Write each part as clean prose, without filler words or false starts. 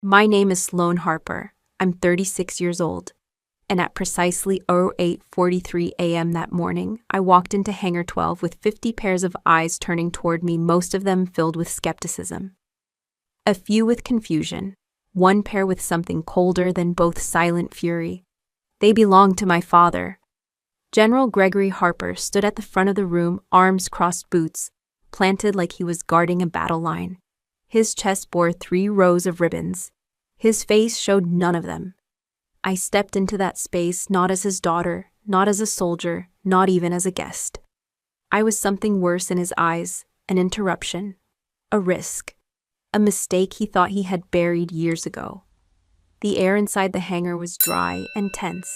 My name is Sloane Harper. I'm 36 years old. And at precisely 08:43 a.m. that morning, I walked into Hangar 12 with 50 pairs of eyes turning toward me, most of them filled with skepticism. A few with confusion, one pair with something colder than both silent fury. They belonged to my father. General Gregory Harper stood at the front of the room, arms crossed, boots planted like he was guarding a battle line. His chest bore 3 rows of ribbons. His face showed none of them. I stepped into that space not as his daughter, not as a soldier, not even as a guest. I was something worse in his eyes, an interruption, a risk, a mistake he thought he had buried years ago. The air inside the hangar was dry and tense.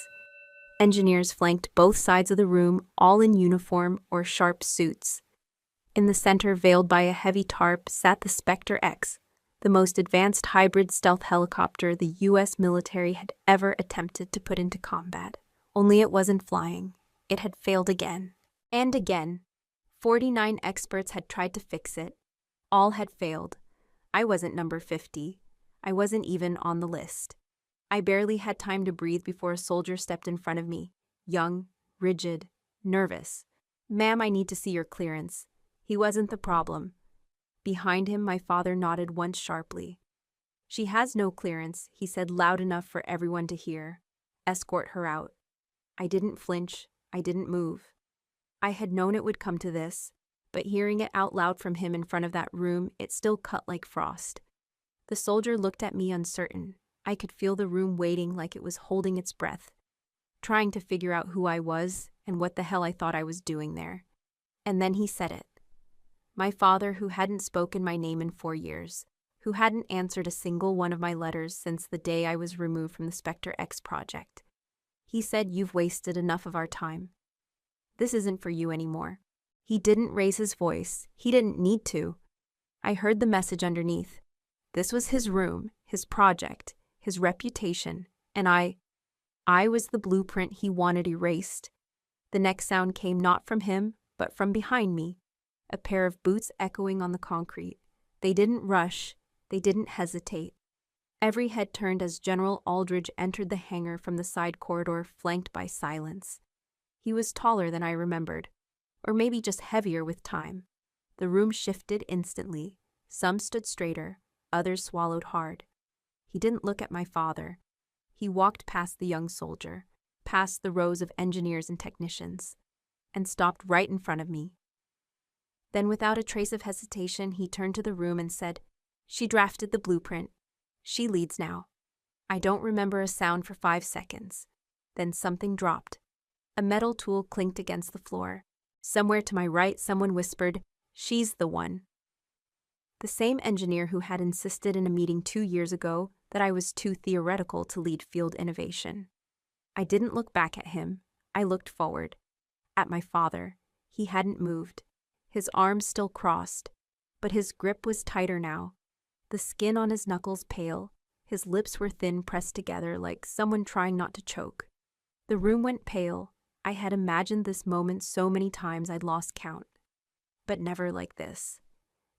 Engineers flanked both sides of the room, all in uniform or sharp suits. In the center, veiled by a heavy tarp, sat the Spectre X, the most advanced hybrid stealth helicopter the U.S. military had ever attempted to put into combat. Only it wasn't flying. It had failed again. And again. 49 experts had tried to fix it. All had failed. I wasn't number 50. I wasn't even on the list. I barely had time to breathe before a soldier stepped in front of me, young, rigid, nervous. "Ma'am, I need to see your clearance." He wasn't the problem. Behind him, my father nodded once sharply. "She has no clearance," he said loud enough for everyone to hear. "Escort her out." I didn't flinch. I didn't move. I had known it would come to this, but hearing it out loud from him in front of that room, it still cut like frost. The soldier looked at me uncertain. I could feel the room waiting like it was holding its breath, trying to figure out who I was and what the hell I thought I was doing there. And then he said it. My father, who hadn't spoken my name in 4 years, who hadn't answered a single one of my letters since the day I was removed from the Spectre X project. He said, "You've wasted enough of our time. This isn't for you anymore." He didn't raise his voice. He didn't need to. I heard the message underneath. This was his room, his project, his reputation, and I was the blueprint he wanted erased. The next sound came not from him, but from behind me. A pair of boots echoing on the concrete. They didn't rush. They didn't hesitate. Every head turned as General Aldridge entered the hangar from the side corridor, flanked by silence. He was taller than I remembered, or maybe just heavier with time. The room shifted instantly. Some stood straighter, others swallowed hard. He didn't look at my father. He walked past the young soldier, past the rows of engineers and technicians, and stopped right in front of me. Then, without a trace of hesitation, he turned to the room and said, "She drafted the blueprint. She leads now." I don't remember a sound for 5 seconds. Then something dropped. A metal tool clinked against the floor. Somewhere to my right, someone whispered, "She's the one." The same engineer who had insisted in a meeting 2 years ago that I was too theoretical to lead field innovation. I didn't look back at him. I looked forward. At my father. He hadn't moved. His arms still crossed, but his grip was tighter now. The skin on his knuckles pale. His lips were thin, pressed together like someone trying not to choke. The room went pale. I had imagined this moment so many times I'd lost count. But never like this.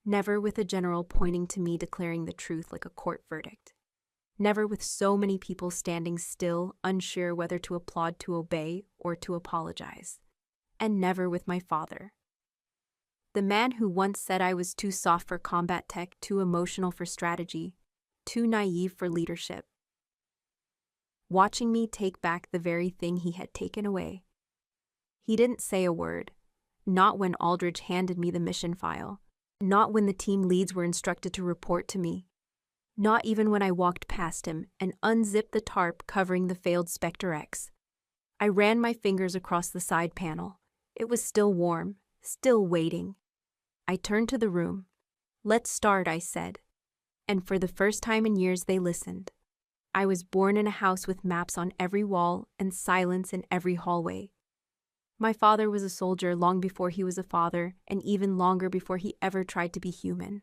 Never with a general pointing to me declaring the truth like a court verdict. Never with so many people standing still, unsure whether to applaud, to obey, or to apologize. And never with my father. The man who once said I was too soft for combat tech, too emotional for strategy, too naive for leadership. Watching me take back the very thing he had taken away. He didn't say a word. Not when Aldridge handed me the mission file. Not when the team leads were instructed to report to me. Not even when I walked past him and unzipped the tarp covering the failed Spectre X. I ran my fingers across the side panel. It was still warm, still waiting. I turned to the room. "Let's start," I said. And for the first time in years, they listened. I was born in a house with maps on every wall and silence in every hallway. My father was a soldier long before he was a father, and even longer before he ever tried to be human.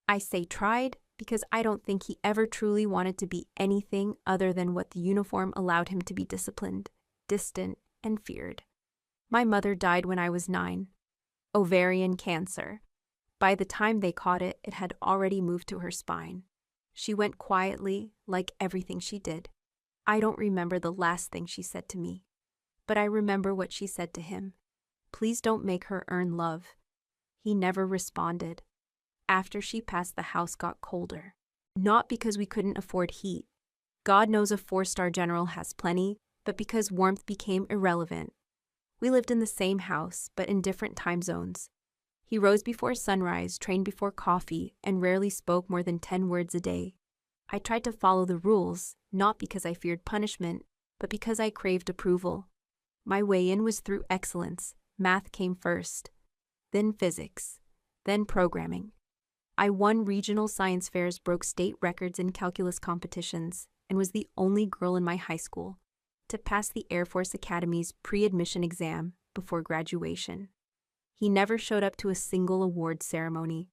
I say tried because I don't think he ever truly wanted to be anything other than what the uniform allowed him to be: disciplined, distant, and feared. My mother died when I was 9. Ovarian cancer. By the time they caught it, it had already moved to her spine. She went quietly, like everything she did. I don't remember the last thing she said to me, but I remember what she said to him. Please don't make her earn love. He never responded. After she passed, the house got colder. Not because we couldn't afford heat. God knows a 4-star general has plenty, but because warmth became irrelevant. We lived in the same house, but in different time zones. He rose before sunrise, trained before coffee, and rarely spoke more than 10 words a day. I tried to follow the rules, not because I feared punishment, but because I craved approval. My way in was through excellence. Math came first, then physics, then programming. I won regional science fairs, broke state records in calculus competitions, and was the only girl in my high school to pass the Air Force Academy's pre-admission exam before graduation. He never showed up to a single award ceremony.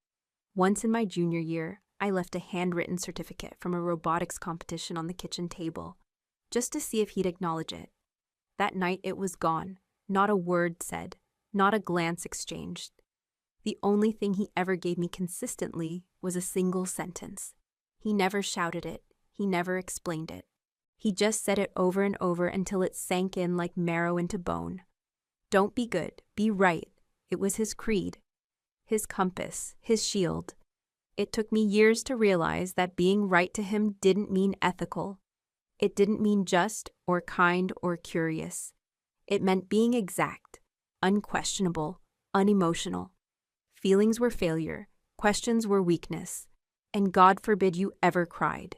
Once in my junior year, I left a handwritten certificate from a robotics competition on the kitchen table, just to see if he'd acknowledge it. That night it was gone, not a word said, not a glance exchanged. The only thing he ever gave me consistently was a single sentence. He never shouted it, he never explained it. He just said it over and over until it sank in like marrow into bone. Don't be good, be right. It was his creed, his compass, his shield. It took me years to realize that being right to him didn't mean ethical. It didn't mean just or kind or curious. It meant being exact, unquestionable, unemotional. Feelings were failure, questions were weakness, and God forbid you ever cried.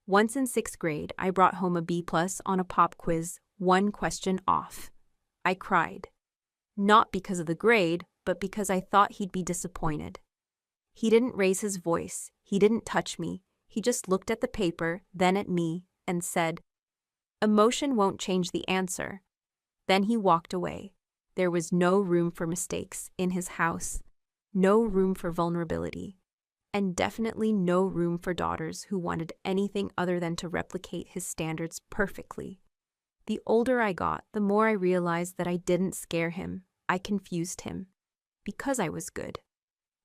Once in 6th grade, I brought home a B+ on a pop quiz, 1 question off. I cried. Not because of the grade, but because I thought he'd be disappointed. He didn't raise his voice, he didn't touch me, he just looked at the paper, then at me, and said, "Emotion won't change the answer." Then he walked away. There was no room for mistakes in his house, no room for vulnerability, and definitely no room for daughters who wanted anything other than to replicate his standards perfectly. The older I got, the more I realized that I didn't scare him, I confused him, because I was good.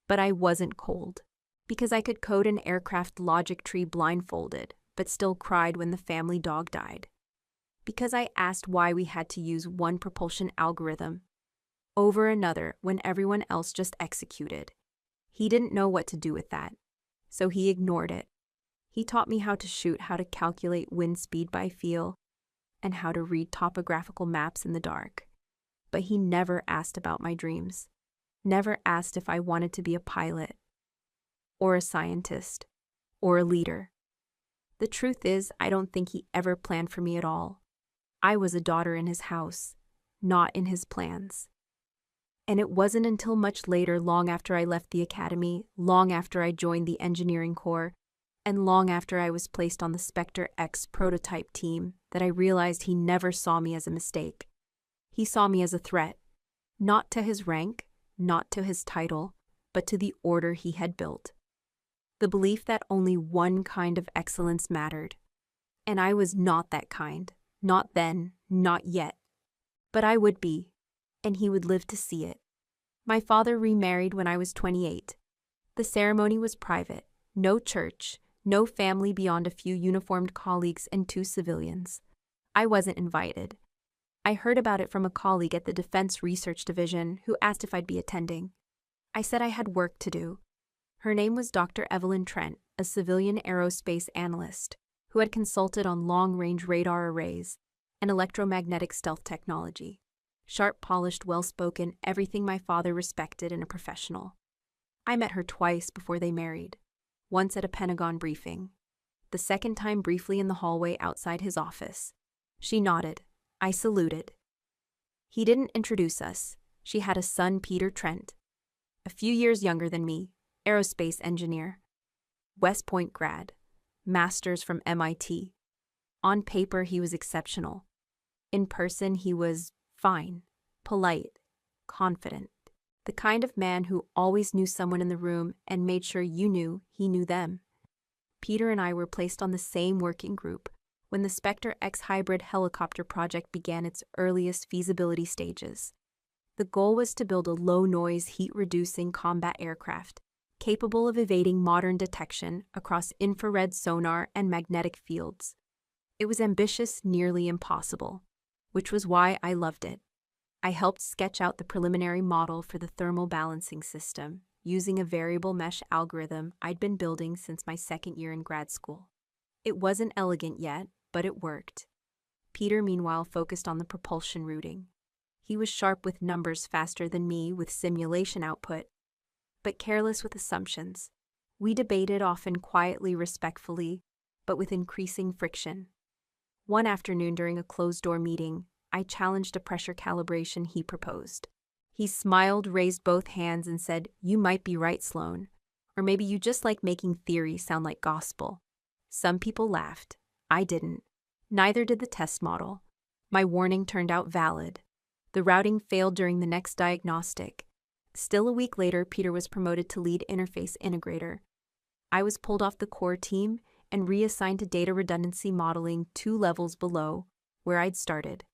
But I wasn't cold, because I could code an aircraft logic tree blindfolded, but still cried when the family dog died. Because I asked why we had to use one propulsion algorithm over another when everyone else just executed. He didn't know what to do with that, so he ignored it. He taught me how to shoot, how to calculate wind speed by feel, and how to read topographical maps in the dark. But he never asked about my dreams, never asked if I wanted to be a pilot, or a scientist, or a leader. The truth is, I don't think he ever planned for me at all. I was a daughter in his house, not in his plans. And it wasn't until much later, long after I left the academy, long after I joined the engineering corps, and long after I was placed on the Spectre X prototype team, that I realized he never saw me as a mistake. He saw me as a threat, not to his rank, not to his title, but to the order he had built. The belief that only one kind of excellence mattered. And I was not that kind, not then, not yet. But I would be, and he would live to see it. My father remarried when I was 28. The ceremony was private, no church, no family beyond a few uniformed colleagues and 2 civilians. I wasn't invited. I heard about it from a colleague at the Defense Research Division who asked if I'd be attending. I said I had work to do. Her name was Dr. Evelyn Trent, a civilian aerospace analyst who had consulted on long-range radar arrays and electromagnetic stealth technology. Sharp, polished, well-spoken, everything my father respected in a professional. I met her twice before they married, once at a Pentagon briefing, the second time briefly in the hallway outside his office. She nodded. I saluted. He didn't introduce us. She had a son, Peter Trent, a few years younger than me, aerospace engineer, West Point grad, master's from MIT. On paper, he was exceptional. In person, he was fine, polite, confident, the kind of man who always knew someone in the room and made sure you knew he knew them. Peter and I were placed on the same working group when the Spectre X hybrid helicopter project began its earliest feasibility stages. The goal was to build a low-noise, heat-reducing combat aircraft capable of evading modern detection across infrared sonar and magnetic fields. It was ambitious, nearly impossible, which was why I loved it. I helped sketch out the preliminary model for the thermal balancing system, using a variable mesh algorithm I'd been building since my second year in grad school. It wasn't elegant yet, but it worked. Peter, meanwhile, focused on the propulsion routing. He was sharp with numbers, faster than me with simulation output, but careless with assumptions. We debated, often quietly, respectfully, but with increasing friction. One afternoon during a closed-door meeting, I challenged a pressure calibration he proposed. He smiled, raised both hands, and said, "You might be right, Sloan. Or maybe you just like making theory sound like gospel." Some people laughed. I didn't. Neither did the test model. My warning turned out valid. The routing failed during the next diagnostic. Still, a week later, Peter was promoted to lead interface integrator. I was pulled off the core team and reassigned to data redundancy modeling 2 levels below, where I'd started.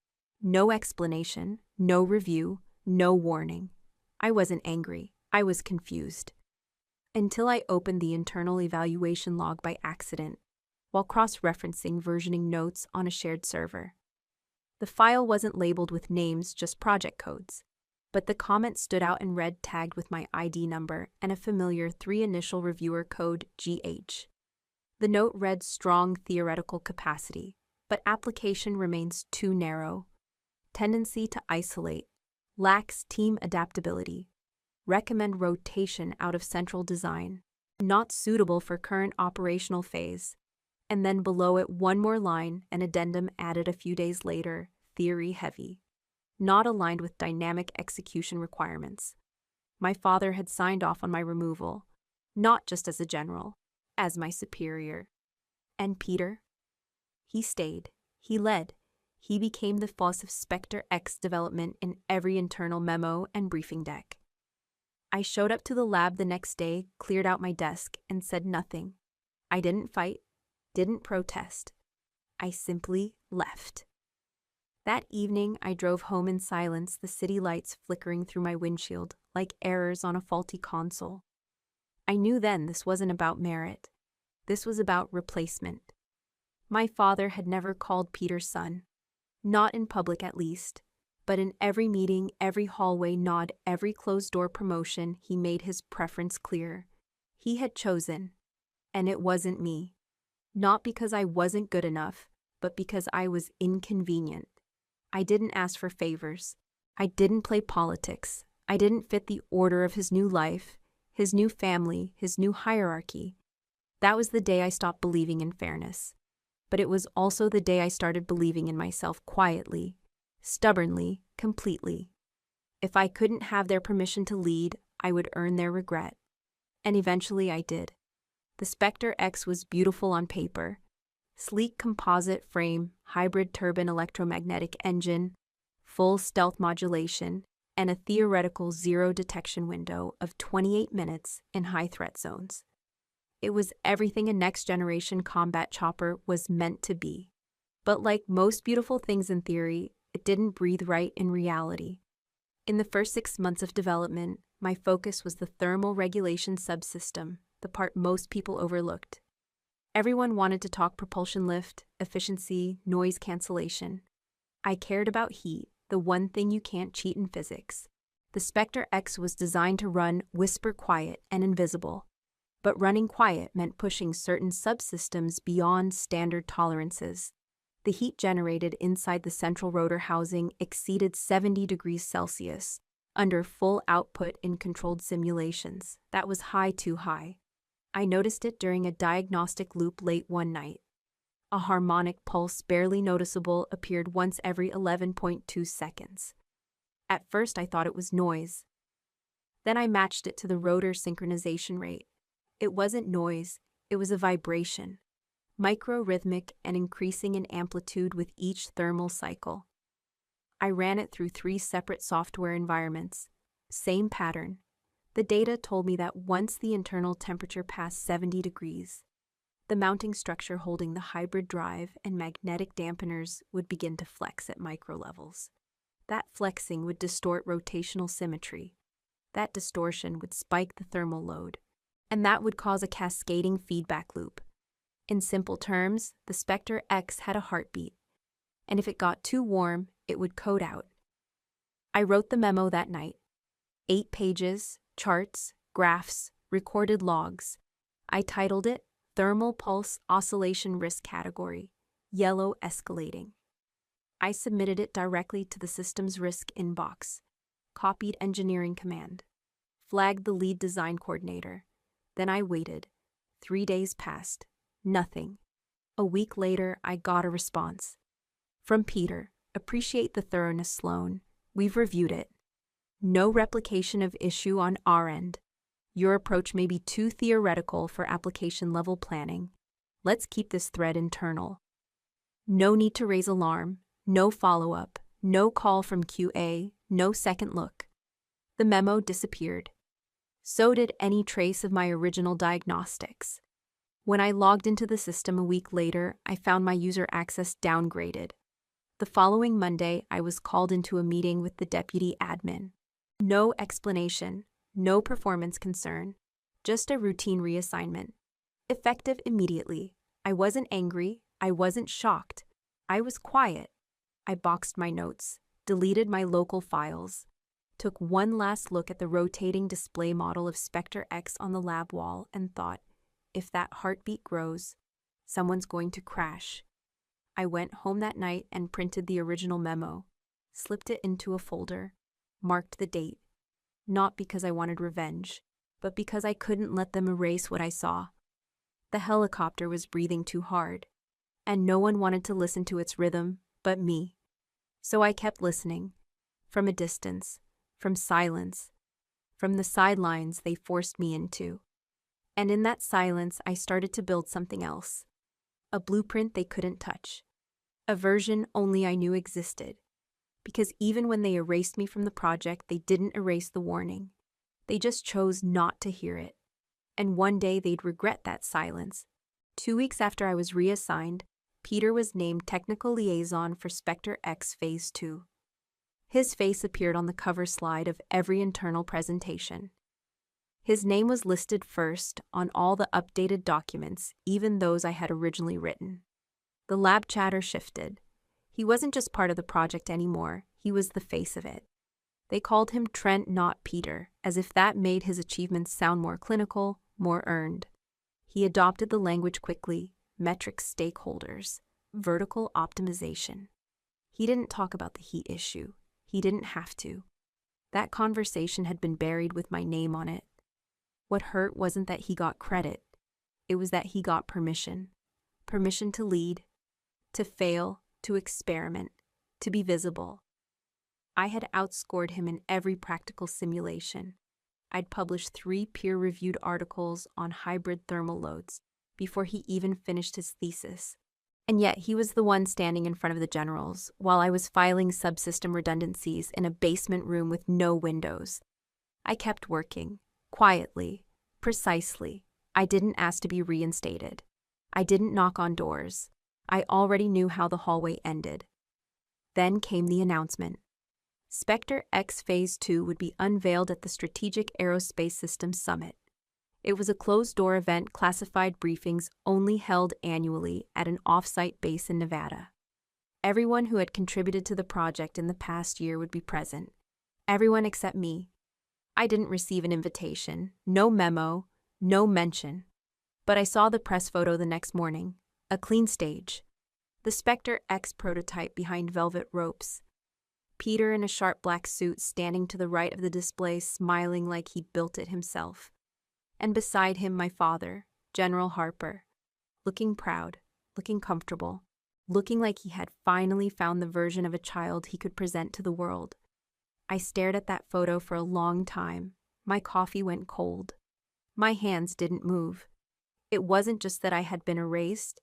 No explanation, no review, no warning. I wasn't angry. I was confused. Until I opened the internal evaluation log by accident, while cross-referencing versioning notes on a shared server. The file wasn't labeled with names, just project codes, but the comment stood out in red, tagged with my ID number and a familiar 3-initial reviewer code, GH. The note read, "Strong theoretical capacity, but application remains too narrow. Tendency to isolate. Lacks team adaptability. Recommend rotation out of central design. Not suitable for current operational phase." And then below it, one more line, an addendum added a few days later, "Theory heavy. Not aligned with dynamic execution requirements." My father had signed off on my removal, not just as a general, as my superior. And Peter? He stayed. He led. He became the boss of Spectre X development in every internal memo and briefing deck. I showed up to the lab the next day, cleared out my desk, and said nothing. I didn't fight, didn't protest. I simply left. That evening, I drove home in silence, the city lights flickering through my windshield like errors on a faulty console. I knew then this wasn't about merit. This was about replacement. My father had never called Peter son. Not in public, at least. But in every meeting, every hallway nod, every closed-door promotion, he made his preference clear. He had chosen. And it wasn't me. Not because I wasn't good enough, but because I was inconvenient. I didn't ask for favors. I didn't play politics. I didn't fit the order of his new life, his new family, his new hierarchy. That was the day I stopped believing in fairness. But it was also the day I started believing in myself quietly, stubbornly, completely. If I couldn't have their permission to lead, I would earn their regret. And eventually I did. The Spectre X was beautiful on paper. Sleek composite frame, hybrid turbine electromagnetic engine, full stealth modulation, and a theoretical zero detection window of 28 minutes in high threat zones. It was everything a next-generation combat chopper was meant to be. But like most beautiful things in theory, it didn't breathe right in reality. In the first 6 months of development, my focus was the thermal regulation subsystem, the part most people overlooked. Everyone wanted to talk propulsion lift, efficiency, noise cancellation. I cared about heat, the one thing you can't cheat in physics. The Spectre X was designed to run whisper quiet and invisible. But running quiet meant pushing certain subsystems beyond standard tolerances. The heat generated inside the central rotor housing exceeded 70 degrees Celsius, under full output in controlled simulations. That was too high. I noticed it during a diagnostic loop late one night. A harmonic pulse barely noticeable appeared once every 11.2 seconds. At first I thought it was noise. Then I matched it to the rotor synchronization rate. It wasn't noise, it was a vibration, micro-rhythmic and increasing in amplitude with each thermal cycle. I ran it through 3 separate software environments. Same pattern. The data told me that once the internal temperature passed 70 degrees, the mounting structure holding the hybrid drive and magnetic dampeners would begin to flex at micro levels. That flexing would distort rotational symmetry. That distortion would spike the thermal load. And that would cause a cascading feedback loop. In simple terms, the Spectre X had a heartbeat, and if it got too warm, it would code out. I wrote the memo that night. 8 pages, charts, graphs, recorded logs. I titled it Thermal Pulse Oscillation Risk Category, Yellow Escalating. I submitted it directly to the system's risk inbox, copied engineering command, flagged the lead design coordinator. Then I waited. 3 days passed. Nothing. A week later, I got a response. From Peter, appreciate the thoroughness, Sloan. We've reviewed it. No replication of issue on our end. Your approach may be too theoretical for application-level planning. Let's keep this thread internal. No need to raise alarm, no follow-up, no call from QA, no second look. The memo disappeared. So did any trace of my original diagnostics. When I logged into the system a week later, I found my user access downgraded. The following Monday, I was called into a meeting with the deputy admin. No explanation, no performance concern, just a routine reassignment. Effective immediately. I wasn't angry, I wasn't shocked. I was quiet. I boxed my notes, deleted my local files, took one last look at the rotating display model of Spectre X on the lab wall and thought, if that heartbeat grows, someone's going to crash. I went home that night and printed the original memo, slipped it into a folder, marked the date, not because I wanted revenge, but because I couldn't let them erase what I saw. The helicopter was breathing too hard, and no one wanted to listen to its rhythm but me. So I kept listening, from a distance, from silence, from the sidelines they forced me into. And in that silence, I started to build something else. A blueprint they couldn't touch. A version only I knew existed. Because even when they erased me from the project, they didn't erase the warning. They just chose not to hear it. And one day they'd regret that silence. 2 weeks after I was reassigned, Peter was named Technical Liaison for Spectre X Phase 2. His face appeared on the cover slide of every internal presentation. His name was listed first on all the updated documents, even those I had originally written. The lab chatter shifted. He wasn't just part of the project anymore, he was the face of it. They called him Trent, not Peter, as if that made his achievements sound more clinical, more earned. He adopted the language quickly, metric stakeholders, vertical optimization. He didn't talk about the heat issue. He didn't have to. That conversation had been buried with my name on it. What hurt wasn't that he got credit. It was that he got permission. Permission to lead, to fail, to experiment, to be visible. I had outscored him in every practical simulation. I'd published 3 peer-reviewed articles on hybrid thermal loads before he even finished his thesis. And yet he was the one standing in front of the generals while I was filing subsystem redundancies in a basement room with no windows. I kept working, quietly, precisely. I didn't ask to be reinstated. I didn't knock on doors. I already knew how the hallway ended. Then came the announcement. Spectre X Phase 2 would be unveiled at the Strategic Aerospace Systems Summit. It was a closed-door event, classified briefings only held annually at an off-site base in Nevada. Everyone who had contributed to the project in the past year would be present. Everyone except me. I didn't receive an invitation, no memo, no mention. But I saw the press photo the next morning. A clean stage. The Spectre X prototype behind velvet ropes. Peter in a sharp black suit standing to the right of the display, smiling like he built it himself. And beside him my father, General Harper, looking proud, looking comfortable, looking like he had finally found the version of a child he could present to the world. I stared at that photo for a long time. My coffee went cold. My hands didn't move. It wasn't just that I had been erased.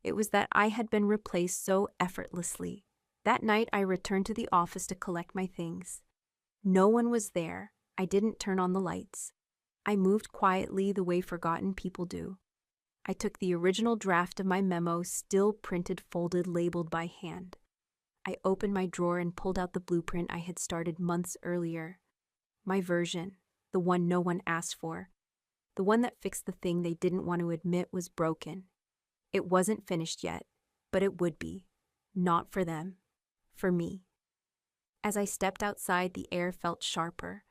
It was that I had been replaced so effortlessly. That night I returned to the office to collect my things. No one was there. I didn't turn on the lights. I moved quietly the way forgotten people do. I took the original draft of my memo, still printed, folded, labeled by hand. I opened my drawer and pulled out the blueprint I had started months earlier. My version, the one no one asked for. The one that fixed the thing they didn't want to admit was broken. It wasn't finished yet, but it would be. Not for them. For me. As I stepped outside, the air felt sharper.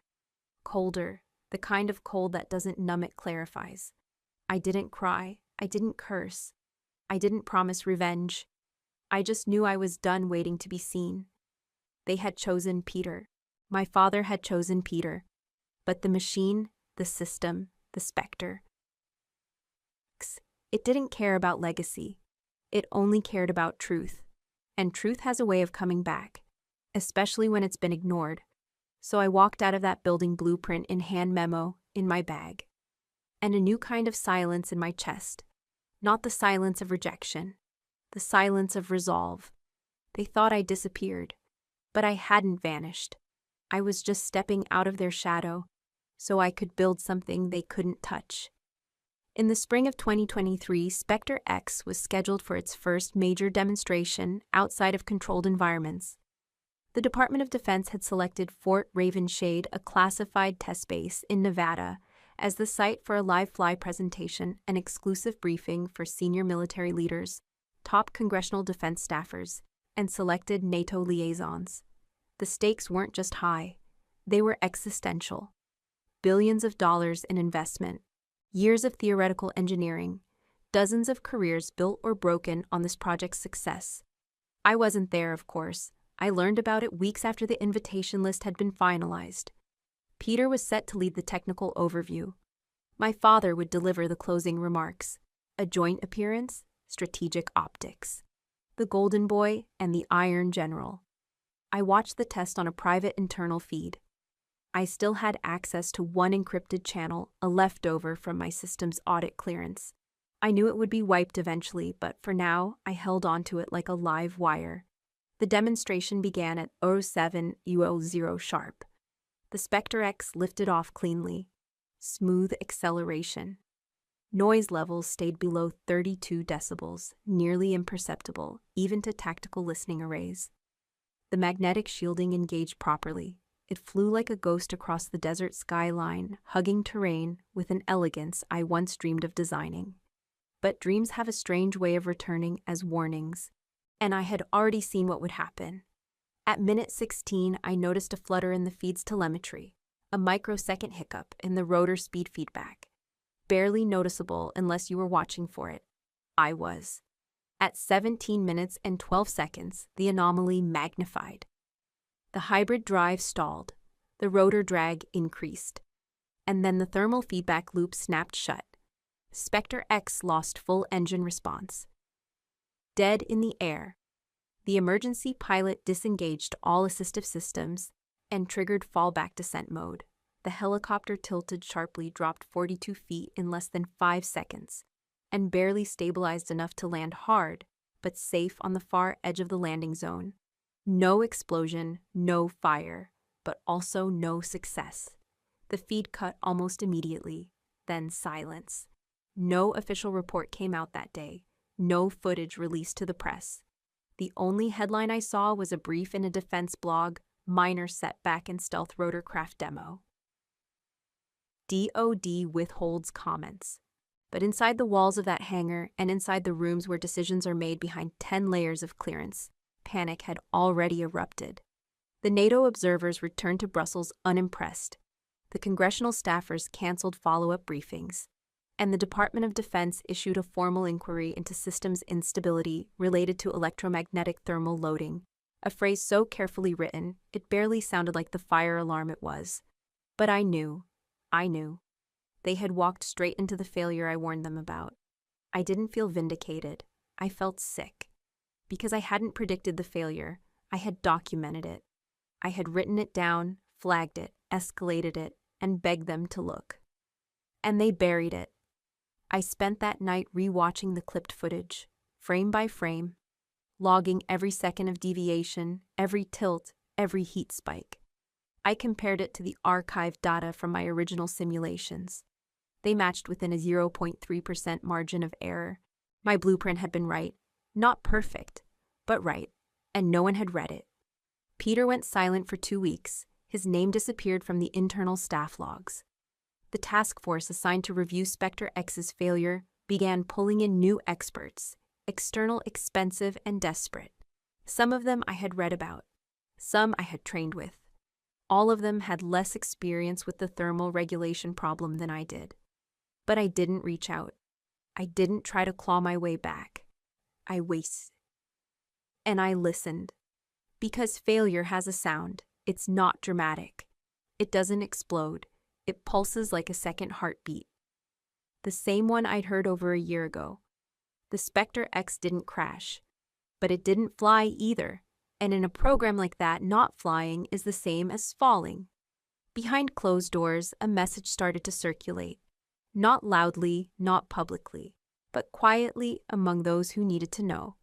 Colder, the kind of cold that doesn't numb, it clarifies. I didn't cry. I didn't curse. I didn't promise revenge. I just knew I was done waiting to be seen. They had chosen Peter. My father had chosen Peter. But the machine, the system, the specter, it didn't care about legacy. It only cared about truth. And truth has a way of coming back, especially when it's been ignored. So I walked out of that building, blueprint in hand, memo in my bag, and a new kind of silence in my chest. Not the silence of rejection, the silence of resolve. They thought I disappeared, but I hadn't vanished. I was just stepping out of their shadow so I could build something they couldn't touch. In the spring of 2023, Spectre X was scheduled for its first major demonstration outside of controlled environments. The Department of Defense had selected Fort Ravenshade, a classified test base in Nevada, as the site for a live fly presentation and exclusive briefing for senior military leaders, top congressional defense staffers, and selected NATO liaisons. The stakes weren't just high, they were existential. Billions of dollars in investment, years of theoretical engineering, dozens of careers built or broken on this project's success. I wasn't there, of course. I learned about it weeks after the invitation list had been finalized. Peter was set to lead the technical overview. My father would deliver the closing remarks. A joint appearance, strategic optics. The Golden Boy and the Iron General. I watched the test on a private internal feed. I still had access to one encrypted channel, a leftover from my system's audit clearance. I knew it would be wiped eventually, but for now, I held onto it like a live wire. The demonstration began at 07 UO0 sharp. The Spectre X lifted off cleanly. Smooth acceleration. Noise levels stayed below 32 decibels, nearly imperceptible, even to tactical listening arrays. The magnetic shielding engaged properly. It flew like a ghost across the desert skyline, hugging terrain with an elegance I once dreamed of designing. But dreams have a strange way of returning as warnings, and I had already seen what would happen. At minute 16, I noticed a flutter in the feed's telemetry, a microsecond hiccup in the rotor speed feedback. Barely noticeable unless you were watching for it. I was. At 17 minutes and 12 seconds, the anomaly magnified. The hybrid drive stalled, the rotor drag increased, and then the thermal feedback loop snapped shut. Spectre X lost full engine response. Dead in the air. The emergency pilot disengaged all assistive systems and triggered fallback descent mode. The helicopter tilted sharply, dropped 42 feet in less than 5 seconds, and barely stabilized enough to land hard, but safe on the far edge of the landing zone. No explosion, no fire, but also no success. The feed cut almost immediately, then silence. No official report came out that day, no footage released to the press. The only headline I saw was a brief in a defense blog, minor setback in stealth rotorcraft demo. DoD withholds comments. But inside the walls of that hangar and inside the rooms where decisions are made behind 10 layers of clearance, panic had already erupted. The NATO observers returned to Brussels unimpressed. The congressional staffers canceled follow-up briefings, and the Department of Defense issued a formal inquiry into systems instability related to electromagnetic thermal loading, a phrase so carefully written it barely sounded like the fire alarm it was. But I knew. They had walked straight into the failure I warned them about. I didn't feel vindicated. I felt sick. Because I hadn't predicted the failure, I had documented it. I had written it down, flagged it, escalated it, and begged them to look. And they buried it. I spent that night rewatching the clipped footage, frame by frame, logging every second of deviation, every tilt, every heat spike. I compared it to the archived data from my original simulations. They matched within a 0.3% margin of error. My blueprint had been right. Not perfect, but right, and no one had read it. Peter went silent for 2 weeks. His name disappeared from the internal staff logs. The task force assigned to review Spectre X's failure began pulling in new experts, external, expensive, and desperate. Some of them I had read about, some I had trained with. All of them had less experience with the thermal regulation problem than I did. But I didn't reach out. I didn't try to claw my way back. I waited. And I listened. Because failure has a sound, it's not dramatic. It doesn't explode. It pulses like a second heartbeat. The same one I'd heard over a year ago. The Spectre X didn't crash. But it didn't fly either. And in a program like that, not flying is the same as falling. Behind closed doors, a message started to circulate. Not loudly, not publicly, but quietly among those who needed to know.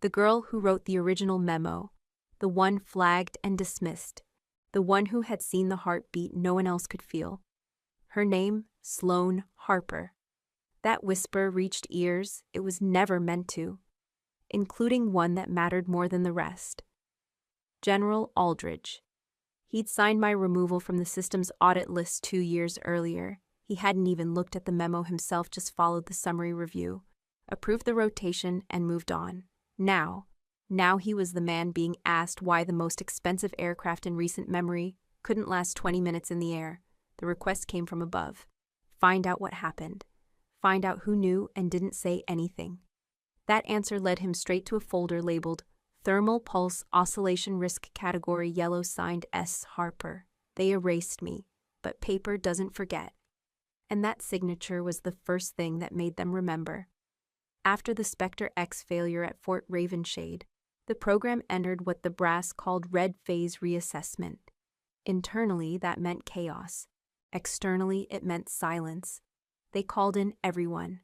The girl who wrote the original memo, the one flagged and dismissed, the one who had seen the heartbeat no one else could feel. Her name, Sloane Harper. That whisper reached ears it was never meant to, including one that mattered more than the rest. General Aldridge. He'd signed my removal from the system's audit list 2 years earlier. He hadn't even looked at the memo himself, just followed the summary review, approved the rotation, and moved on. Now he was the man being asked why the most expensive aircraft in recent memory couldn't last 20 minutes in the air. The request came from above. Find out what happened. Find out who knew and didn't say anything. That answer led him straight to a folder labeled Thermal Pulse Oscillation Risk Category Yellow, signed S. Harper. They erased me, but paper doesn't forget. And that signature was the first thing that made them remember. After the Spectre X failure at Fort Ravenshade, the program entered what the brass called Red Phase Reassessment. Internally, that meant chaos. Externally, it meant silence. They called in everyone.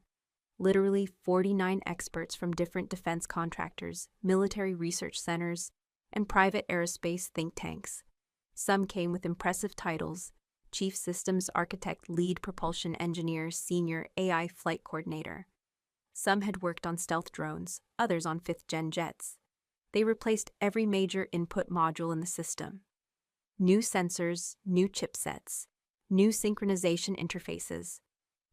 Literally 49 experts from different defense contractors, military research centers, and private aerospace think tanks. Some came with impressive titles: Chief Systems Architect, Lead Propulsion Engineer, Senior AI Flight Coordinator. Some had worked on stealth drones, others on 5th-gen jets. They replaced every major input module in the system. New sensors, new chipsets, new synchronization interfaces.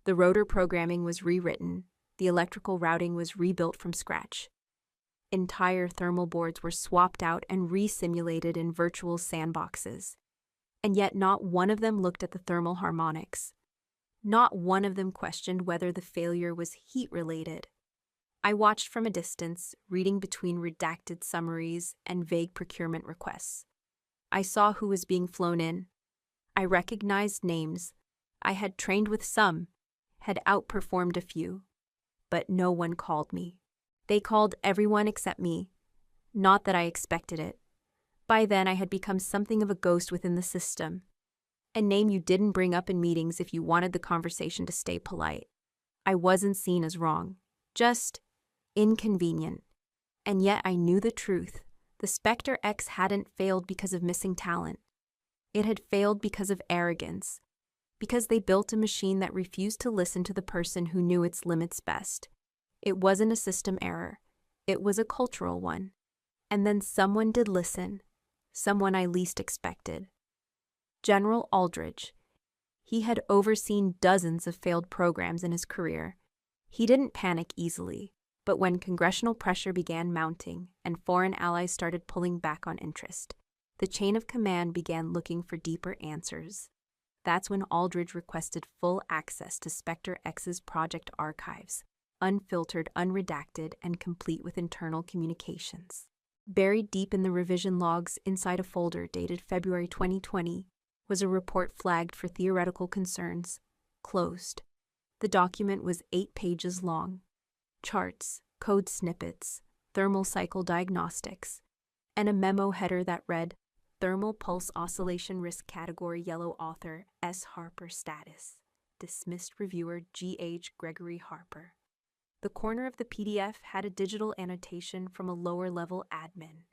The rotor programming was rewritten. The electrical routing was rebuilt from scratch. Entire thermal boards were swapped out and re-simulated in virtual sandboxes. And yet not one of them looked at the thermal harmonics. Not one of them questioned whether the failure was heat-related. I watched from a distance, reading between redacted summaries and vague procurement requests. I saw who was being flown in. I recognized names. I had trained with some, had outperformed a few. But no one called me. They called everyone except me. Not that I expected it. By then I had become something of a ghost within the system. A name you didn't bring up in meetings if you wanted the conversation to stay polite. I wasn't seen as wrong, just inconvenient. And yet I knew the truth. The Spectre X hadn't failed because of missing talent. It had failed because of arrogance. Because they built a machine that refused to listen to the person who knew its limits best. It wasn't a system error. It was a cultural one. And then someone did listen. Someone I least expected. General Aldridge. He had overseen dozens of failed programs in his career. He didn't panic easily, but when congressional pressure began mounting and foreign allies started pulling back on interest, the chain of command began looking for deeper answers. That's when Aldridge requested full access to Spectre X's project archives, unfiltered, unredacted, and complete with internal communications. Buried deep in the revision logs inside a folder dated February 2020 was a report flagged for theoretical concerns, closed. The document was 8 pages long. Charts, code snippets, thermal cycle diagnostics, and a memo header that read, Thermal Pulse Oscillation Risk Category Yellow, Author S. Harper, Status Dismissed Reviewer G.H. Gregory Harper. The corner of the PDF had a digital annotation from a lower-level admin.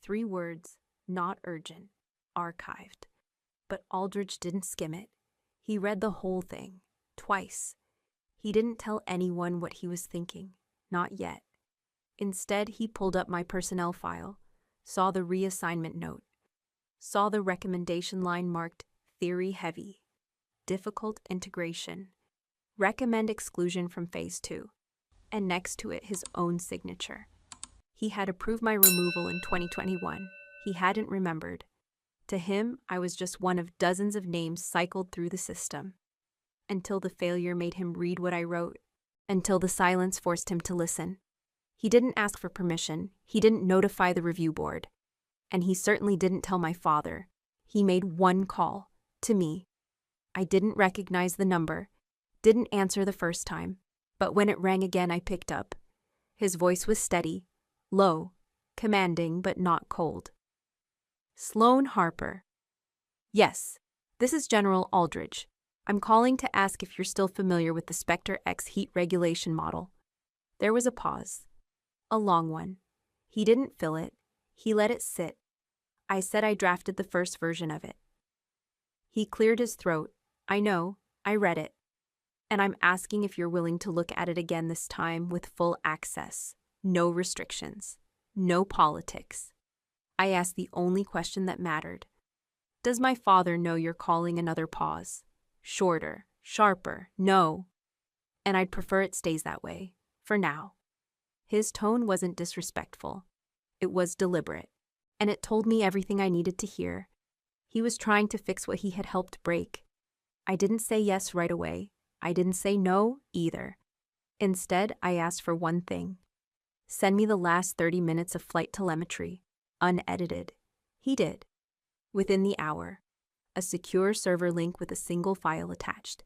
3 words, not urgent, archived. But Aldridge didn't skim it. He read the whole thing, twice. He didn't tell anyone what he was thinking, not yet. Instead, he pulled up my personnel file, saw the reassignment note, saw the recommendation line marked Theory Heavy, difficult integration. Recommend exclusion from phase 2. And next to it, his own signature. He had approved my removal in 2021. He hadn't remembered. To him, I was just one of dozens of names cycled through the system. Until the failure made him read what I wrote. Until the silence forced him to listen. He didn't ask for permission. He didn't notify the review board. And he certainly didn't tell my father. He made one call. To me. I didn't recognize the number. Didn't answer the first time. But when it rang again, I picked up. His voice was steady. Low. Commanding, but not cold. Sloane Harper. Yes, this is General Aldridge. I'm calling to ask if you're still familiar with the Spectre X heat regulation model. There was a pause. A long one. He didn't fill it. He let it sit. I said I drafted the first version of it. He cleared his throat. I know. I read it. And I'm asking if you're willing to look at it again this time with full access. No restrictions. No politics. I asked the only question that mattered. Does my father know you're calling another pause? Shorter, sharper, no. And I'd prefer it stays that way, for now. His tone wasn't disrespectful. It was deliberate. And it told me everything I needed to hear. He was trying to fix what he had helped break. I didn't say yes right away. I didn't say no either. Instead, I asked for one thing. Send me the last 30 minutes of flight telemetry, unedited. He did. Within the hour. A secure server link with a single file attached.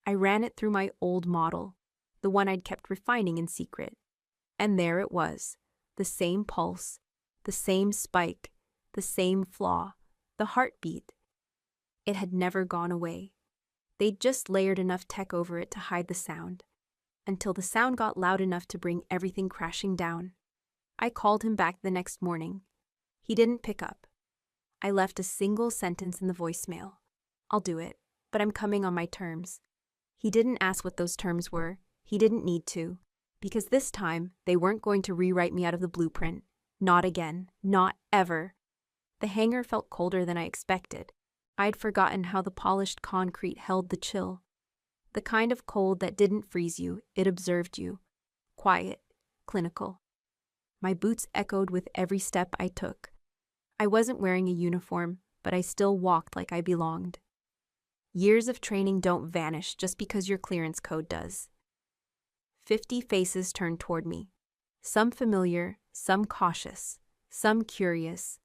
I ran it through my old model, the one I'd kept refining in secret. And there it was, the same pulse, the same spike, the same flaw, the heartbeat. It had never gone away. They'd just layered enough tech over it to hide the sound, until the sound got loud enough to bring everything crashing down. I called him back the next morning. He didn't pick up. I left a single sentence in the voicemail. I'll do it, but I'm coming on my terms. He didn't ask what those terms were. He didn't need to, because this time they weren't going to rewrite me out of the blueprint. Not again. Not ever. The hangar felt colder than I expected. I'd forgotten how the polished concrete held the chill. The kind of cold that didn't freeze you, it observed you. Quiet, clinical. My boots echoed with every step I took. I wasn't wearing a uniform, but I still walked like I belonged. Years of training don't vanish just because your clearance code does. 50 faces turned toward me. Some familiar, some cautious, some curious,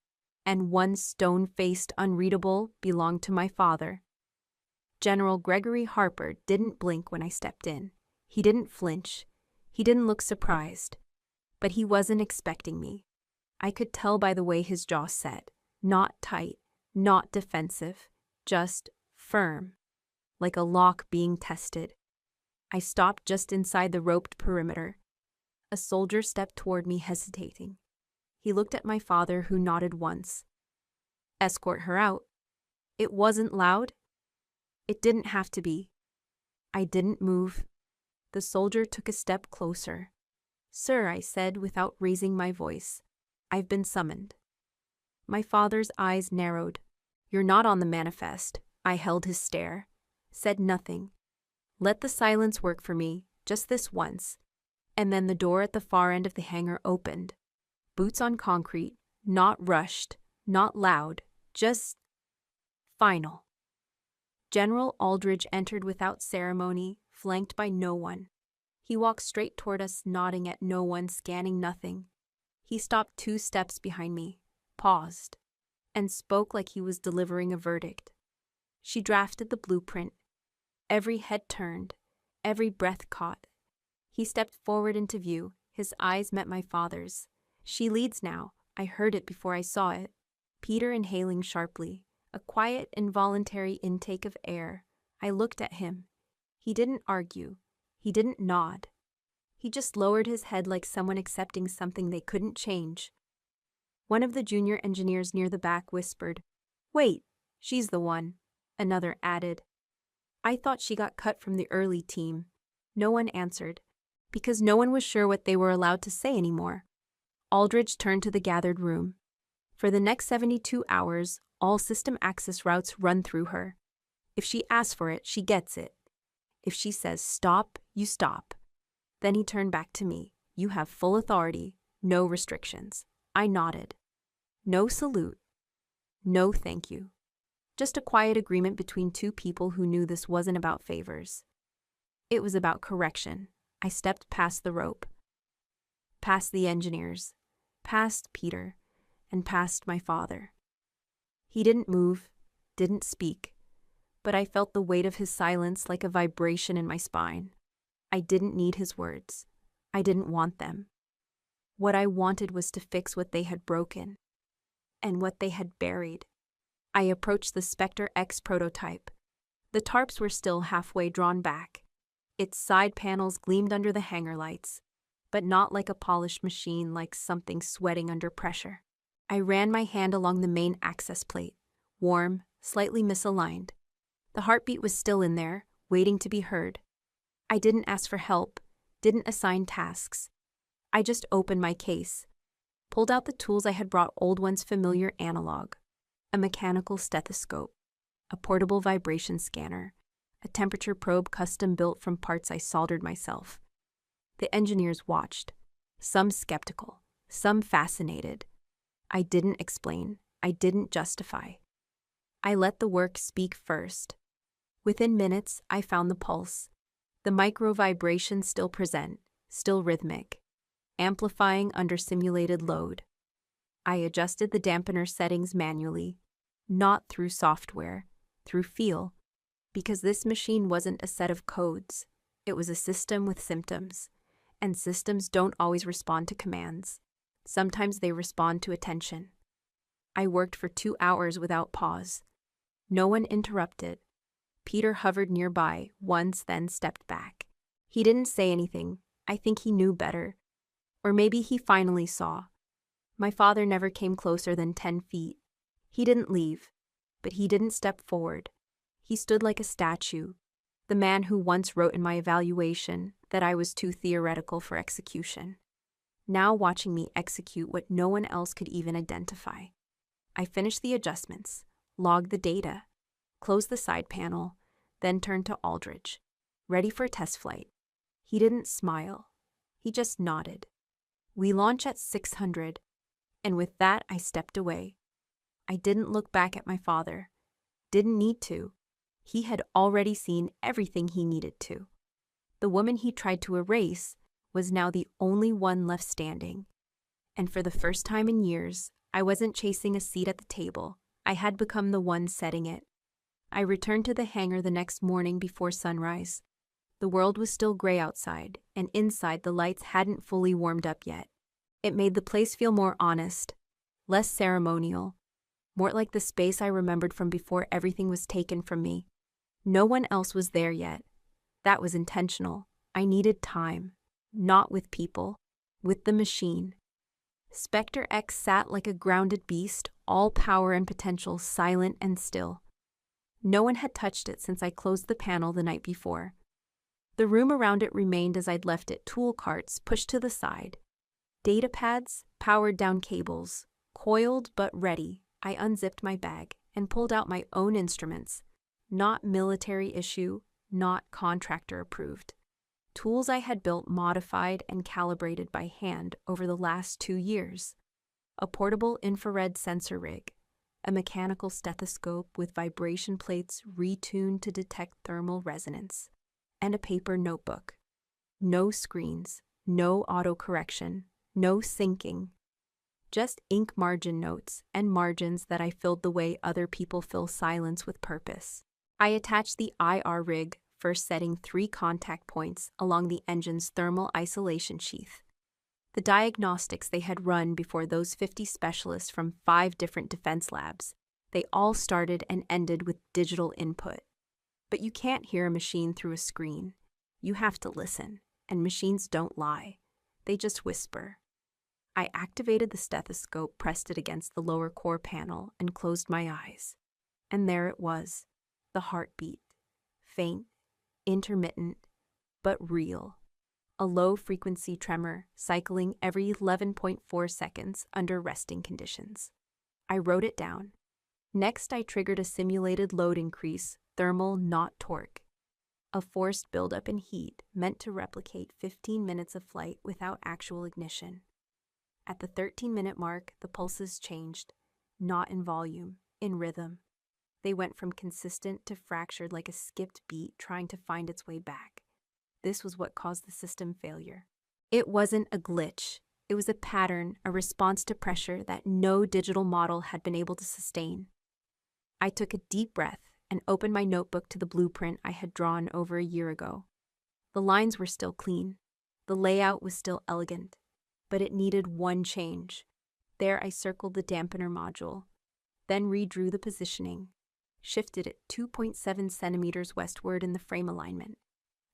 and one stone-faced, unreadable, belonged to my father. General Gregory Harper didn't blink when I stepped in. He didn't flinch. He didn't look surprised. But he wasn't expecting me. I could tell by the way his jaw set. Not tight, not defensive, just firm, like a lock being tested. I stopped just inside the roped perimeter. A soldier stepped toward me, hesitating. He looked at my father, who nodded once. Escort her out. It wasn't loud. It didn't have to be. I didn't move. The soldier took a step closer. Sir, I said without raising my voice, I've been summoned. My father's eyes narrowed. You're not on the manifest. I held his stare. Said nothing. Let the silence work for me, just this once. And then the door at the far end of the hangar opened. Boots on concrete, not rushed, not loud, just final. General Aldridge entered without ceremony, flanked by no one. He walked straight toward us, nodding at no one, scanning nothing. He stopped 2 steps behind me, paused, and spoke like he was delivering a verdict. She drafted the blueprint. Every head turned, every breath caught. He stepped forward into view. His eyes met my father's. She leads now. I heard it before I saw it. Peter inhaling sharply, a quiet, involuntary intake of air. I looked at him. He didn't argue. He didn't nod. He just lowered his head like someone accepting something they couldn't change. One of the junior engineers near the back whispered, "Wait, she's the one," another added. I thought she got cut from the early team. No one answered, because no one was sure what they were allowed to say anymore. Aldridge turned to the gathered room. For the next 72 hours, all system access routes run through her. If she asks for it, she gets it. If she says stop, you stop. Then he turned back to me. You have full authority, no restrictions. I nodded. No salute. No thank you. Just a quiet agreement between two people who knew this wasn't about favors. It was about correction. I stepped past the rope, past the engineers, past Peter, and past my father. He didn't move, didn't speak, but I felt the weight of his silence like a vibration in my spine. I didn't need his words. I didn't want them. What I wanted was to fix what they had broken and what they had buried. I approached the Spectre X prototype. The tarps were still halfway drawn back. Its side panels gleamed under the hangar lights, but not like a polished machine, like something sweating under pressure. I ran my hand along the main access plate, warm, slightly misaligned. The heartbeat was still in there, waiting to be heard. I didn't ask for help, didn't assign tasks. I just opened my case, pulled out the tools I had brought, old one's familiar analog, a mechanical stethoscope, a portable vibration scanner, a temperature probe custom-built from parts I soldered myself. The engineers watched, some skeptical, some fascinated. I didn't explain, I didn't justify. I let the work speak first. Within minutes, I found the pulse, the micro vibrations still present, still rhythmic, amplifying under simulated load. I adjusted the dampener settings manually, not through software, through feel, because this machine wasn't a set of codes. It was a system with symptoms, and systems don't always respond to commands. Sometimes they respond to attention. I worked for 2 hours without pause. No one interrupted. Peter hovered nearby once, then stepped back. He didn't say anything. I think he knew better. Or maybe he finally saw. My father never came closer than 10 feet. He didn't leave, but he didn't step forward. He stood like a statue, the man who once wrote in my evaluation that I was too theoretical for execution, now watching me execute what no one else could even identify. I finished the adjustments, logged the data, closed the side panel, then turned to Aldridge, ready for test flight. He didn't smile. He just nodded. We launch at 600, and with that I stepped away. I didn't look back at my father. Didn't need to. He had already seen everything he needed to. The woman he tried to erase was now the only one left standing. And for the first time in years, I wasn't chasing a seat at the table. I had become the one setting it. I returned to the hangar the next morning before sunrise. The world was still gray outside, and inside the lights hadn't fully warmed up yet. It made the place feel more honest, less ceremonial, more like the space I remembered from before everything was taken from me. No one else was there yet. That was intentional. I needed time, not with people, with the machine. Spectre X sat like a grounded beast, all power and potential, silent and still. No one had touched it since I closed the panel the night before. The room around it remained as I'd left it, tool carts pushed to the side. Data pads, powered down cables, coiled but ready. I unzipped my bag and pulled out my own instruments. Not military issue, not contractor approved. Tools I had built, modified, and calibrated by hand over the last 2 years. A portable infrared sensor rig, a mechanical stethoscope with vibration plates retuned to detect thermal resonance, and a paper notebook. No screens, no autocorrection, no syncing. Just ink margin notes and margins that I filled the way other people fill silence with purpose. I attached the IR rig, first setting 3 contact points along the engine's thermal isolation sheath. The diagnostics they had run before those 50 specialists from 5 different defense labs, they all started and ended with digital input. But you can't hear a machine through a screen. You have to listen, and machines don't lie. They just whisper. I activated the stethoscope, pressed it against the lower core panel, and closed my eyes. And there it was, the heartbeat. Faint, intermittent, but real. A low-frequency tremor cycling every 11.4 seconds under resting conditions. I wrote it down. Next, I triggered a simulated load increase thermal, not torque. A forced buildup in heat meant to replicate 15 minutes of flight without actual ignition. At the 13-minute mark, the pulses changed, not in volume, in rhythm. They went from consistent to fractured like a skipped beat trying to find its way back. This was what caused the system failure. It wasn't a glitch. It was a pattern, a response to pressure that no digital model had been able to sustain. I took a deep breath and opened my notebook to the blueprint I had drawn over a year ago. The lines were still clean. The layout was still elegant. But it needed one change. There I circled the dampener module, then redrew the positioning, shifted it 2.7 centimeters westward in the frame alignment,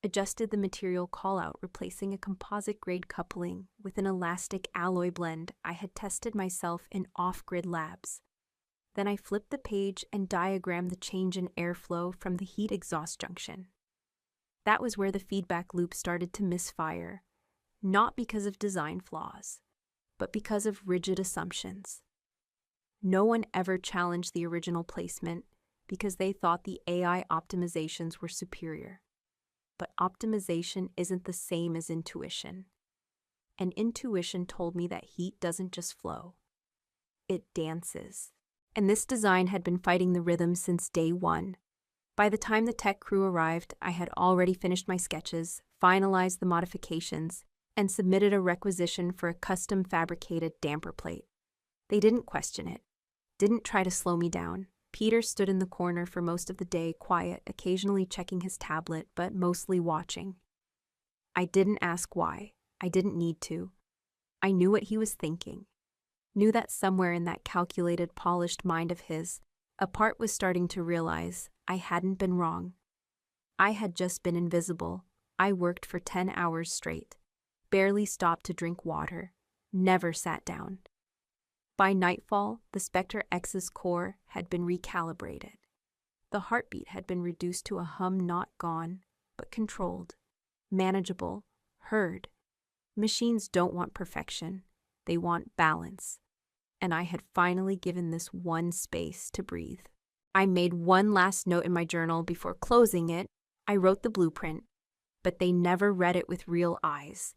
adjusted the material callout, replacing a composite-grade coupling with an elastic alloy blend I had tested myself in off-grid labs. Then I flipped the page and diagrammed the change in airflow from the heat exhaust junction. That was where the feedback loop started to misfire, not because of design flaws, but because of rigid assumptions. No one ever challenged the original placement because they thought the AI optimizations were superior. But optimization isn't the same as intuition. And intuition told me that heat doesn't just flow. It dances. And this design had been fighting the rhythm since day one. By the time the tech crew arrived, I had already finished my sketches, finalized the modifications, and submitted a requisition for a custom fabricated damper plate. They didn't question it, didn't try to slow me down. Peter stood in the corner for most of the day, quiet, occasionally checking his tablet, but mostly watching. I didn't ask why. I didn't need to. I knew what he was thinking. Knew that somewhere in that calculated, polished mind of his, a part was starting to realize I hadn't been wrong. I had just been invisible. I worked for 10 hours straight. Barely stopped to drink water, never sat down. By nightfall, the Spectre X's core had been recalibrated. The heartbeat had been reduced to a hum, not gone, but controlled, manageable, heard. Machines don't want perfection, they want balance. And I had finally given this one space to breathe. I made one last note in my journal before closing it. I wrote the blueprint, but they never read it with real eyes.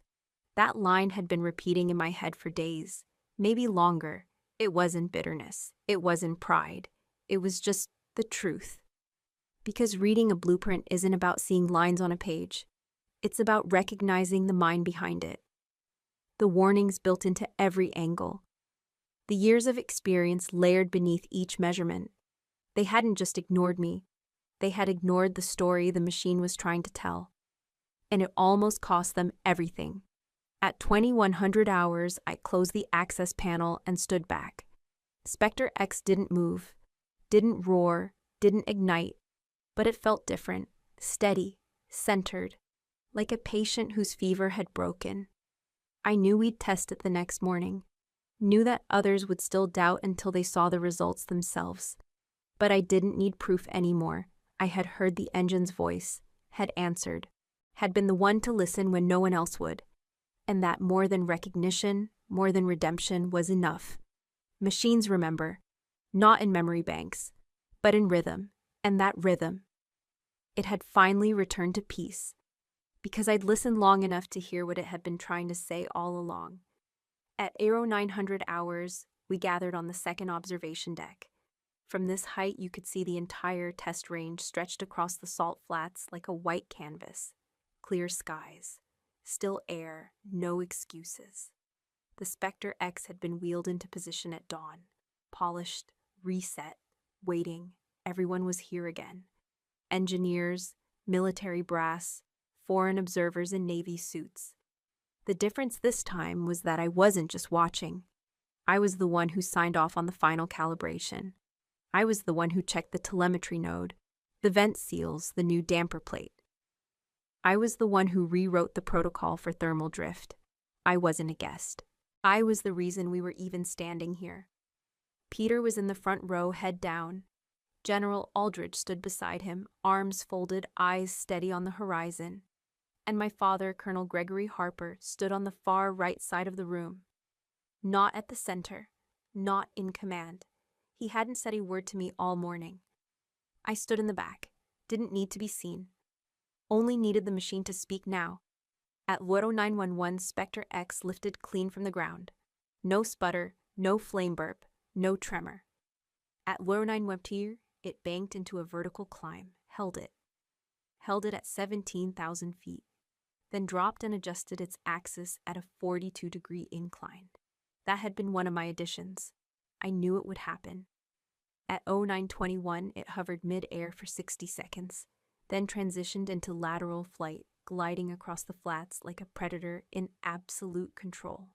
That line had been repeating in my head for days, maybe longer. It wasn't bitterness. It wasn't pride. It was just the truth. Because reading a blueprint isn't about seeing lines on a page. It's about recognizing the mind behind it. The warnings built into every angle. The years of experience layered beneath each measurement. They hadn't just ignored me. They had ignored the story the machine was trying to tell. And it almost cost them everything. At 2100 hours, I closed the access panel and stood back. Spectre X didn't move, didn't roar, didn't ignite, but it felt different, steady, centered, like a patient whose fever had broken. I knew we'd test it the next morning, knew that others would still doubt until they saw the results themselves. But I didn't need proof anymore. I had heard the engine's voice, had answered, had been the one to listen when no one else would. And that more than recognition, more than redemption was enough. Machines remember, not in memory banks, but in rhythm, and that rhythm. It had finally returned to peace, because I'd listened long enough to hear what it had been trying to say all along. At 900 hours, we gathered on the second observation deck. From this height, you could see the entire test range stretched across the salt flats like a white canvas. Clear skies. Still air, no excuses. The Spectre X had been wheeled into position at dawn. Polished, reset, waiting. Everyone was here again. Engineers, military brass, foreign observers in Navy suits. The difference this time was that I wasn't just watching. I was the one who signed off on the final calibration. I was the one who checked the telemetry node, the vent seals, the new damper plate. I was the one who rewrote the protocol for thermal drift. I wasn't a guest. I was the reason we were even standing here. Peter was in the front row, head down. General Aldridge stood beside him, arms folded, eyes steady on the horizon. And my father, Colonel Gregory Harper, stood on the far right side of the room. Not at the center, not in command. He hadn't said a word to me all morning. I stood in the back, didn't need to be seen. Only needed the machine to speak now. At Loro 911, Spectre X lifted clean from the ground. No sputter, no flame burp, no tremor. At Loro 912, it banked into a vertical climb, held it at 17,000 feet, then dropped and adjusted its axis at a 42-degree incline. That had been one of my additions. I knew it would happen. At 0921, it hovered mid-air for 60 seconds, then transitioned into lateral flight, gliding across the flats like a predator in absolute control.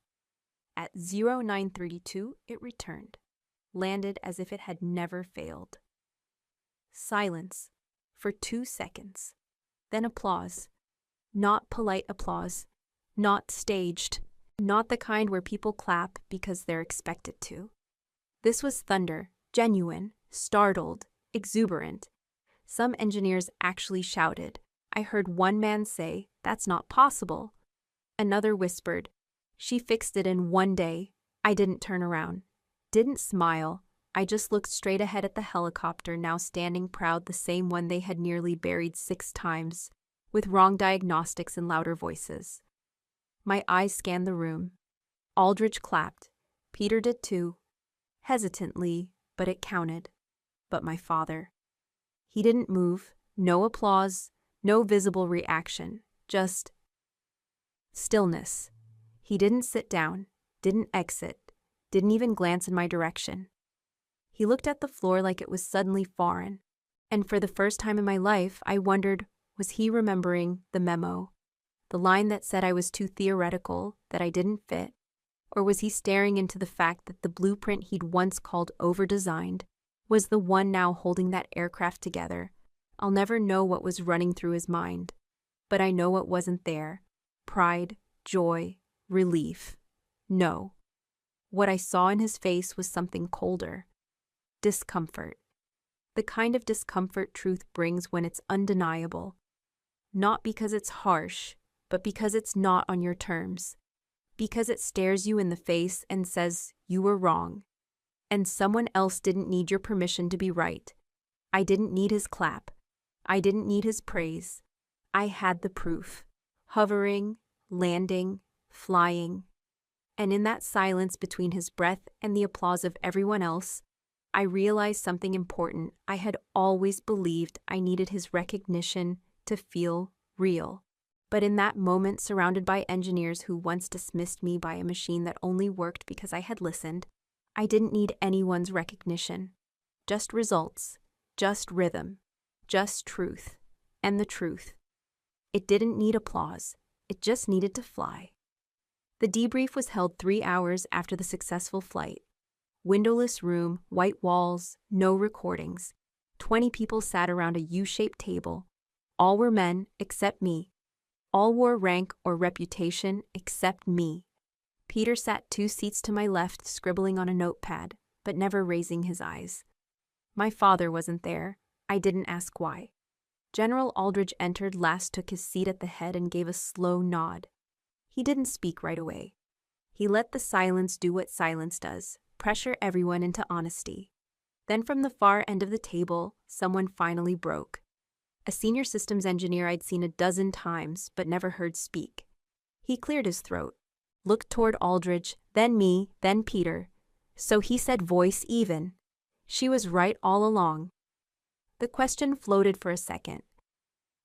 At 0932, it returned, landed as if it had never failed. Silence for 2 seconds. Then applause. Not polite applause. Not staged. Not the kind where people clap because they're expected to. This was thunder, genuine, startled, exuberant. Some engineers actually shouted. I heard one man say, "That's not possible." Another whispered, "She fixed it in 1 day." I didn't turn around. Didn't smile. I just looked straight ahead at the helicopter, now standing proud, the same one they had nearly buried 6 times, with wrong diagnostics and louder voices. My eyes scanned the room. Aldridge clapped. Peter did too. Hesitantly, but it counted. But my father. He didn't move. No applause. No visible reaction. Just stillness. He didn't sit down. Didn't exit. Didn't even glance in my direction. He looked at the floor like it was suddenly foreign. And for the first time in my life, I wondered, was he remembering the memo? The line that said I was too theoretical, that I didn't fit? Or was he staring into the fact that the blueprint he'd once called over-designed was the one now holding that aircraft together? I'll never know what was running through his mind. But I know what wasn't there. Pride, joy, relief. No. What I saw in his face was something colder. Discomfort. The kind of discomfort truth brings when it's undeniable. Not because it's harsh, but because it's not on your terms. Because it stares you in the face and says, you were wrong. And someone else didn't need your permission to be right. I didn't need his clap. I didn't need his praise. I had the proof. Hovering, landing, flying. And in that silence between his breath and the applause of everyone else, I realized something important. I had always believed I needed his recognition to feel real. But in that moment, surrounded by engineers who once dismissed me by a machine that only worked because I had listened, I didn't need anyone's recognition. Just results, just rhythm, just truth, and the truth. It didn't need applause. It just needed to fly. The debrief was held 3 hours after the successful flight. Windowless room, white walls, no recordings. 20 people sat around a U-shaped table. All were men except me. All wore rank or reputation except me. Peter sat 2 seats to my left, scribbling on a notepad, but never raising his eyes. My father wasn't there. I didn't ask why. General Aldridge entered last, took his seat at the head, and gave a slow nod. He didn't speak right away. He let the silence do what silence does, pressure everyone into honesty. Then from the far end of the table, someone finally broke. A senior systems engineer I'd seen a dozen times but never heard speak. He cleared his throat, looked toward Aldridge, then me, then Peter. So he said, voice even. She was right all along. The question floated for a second.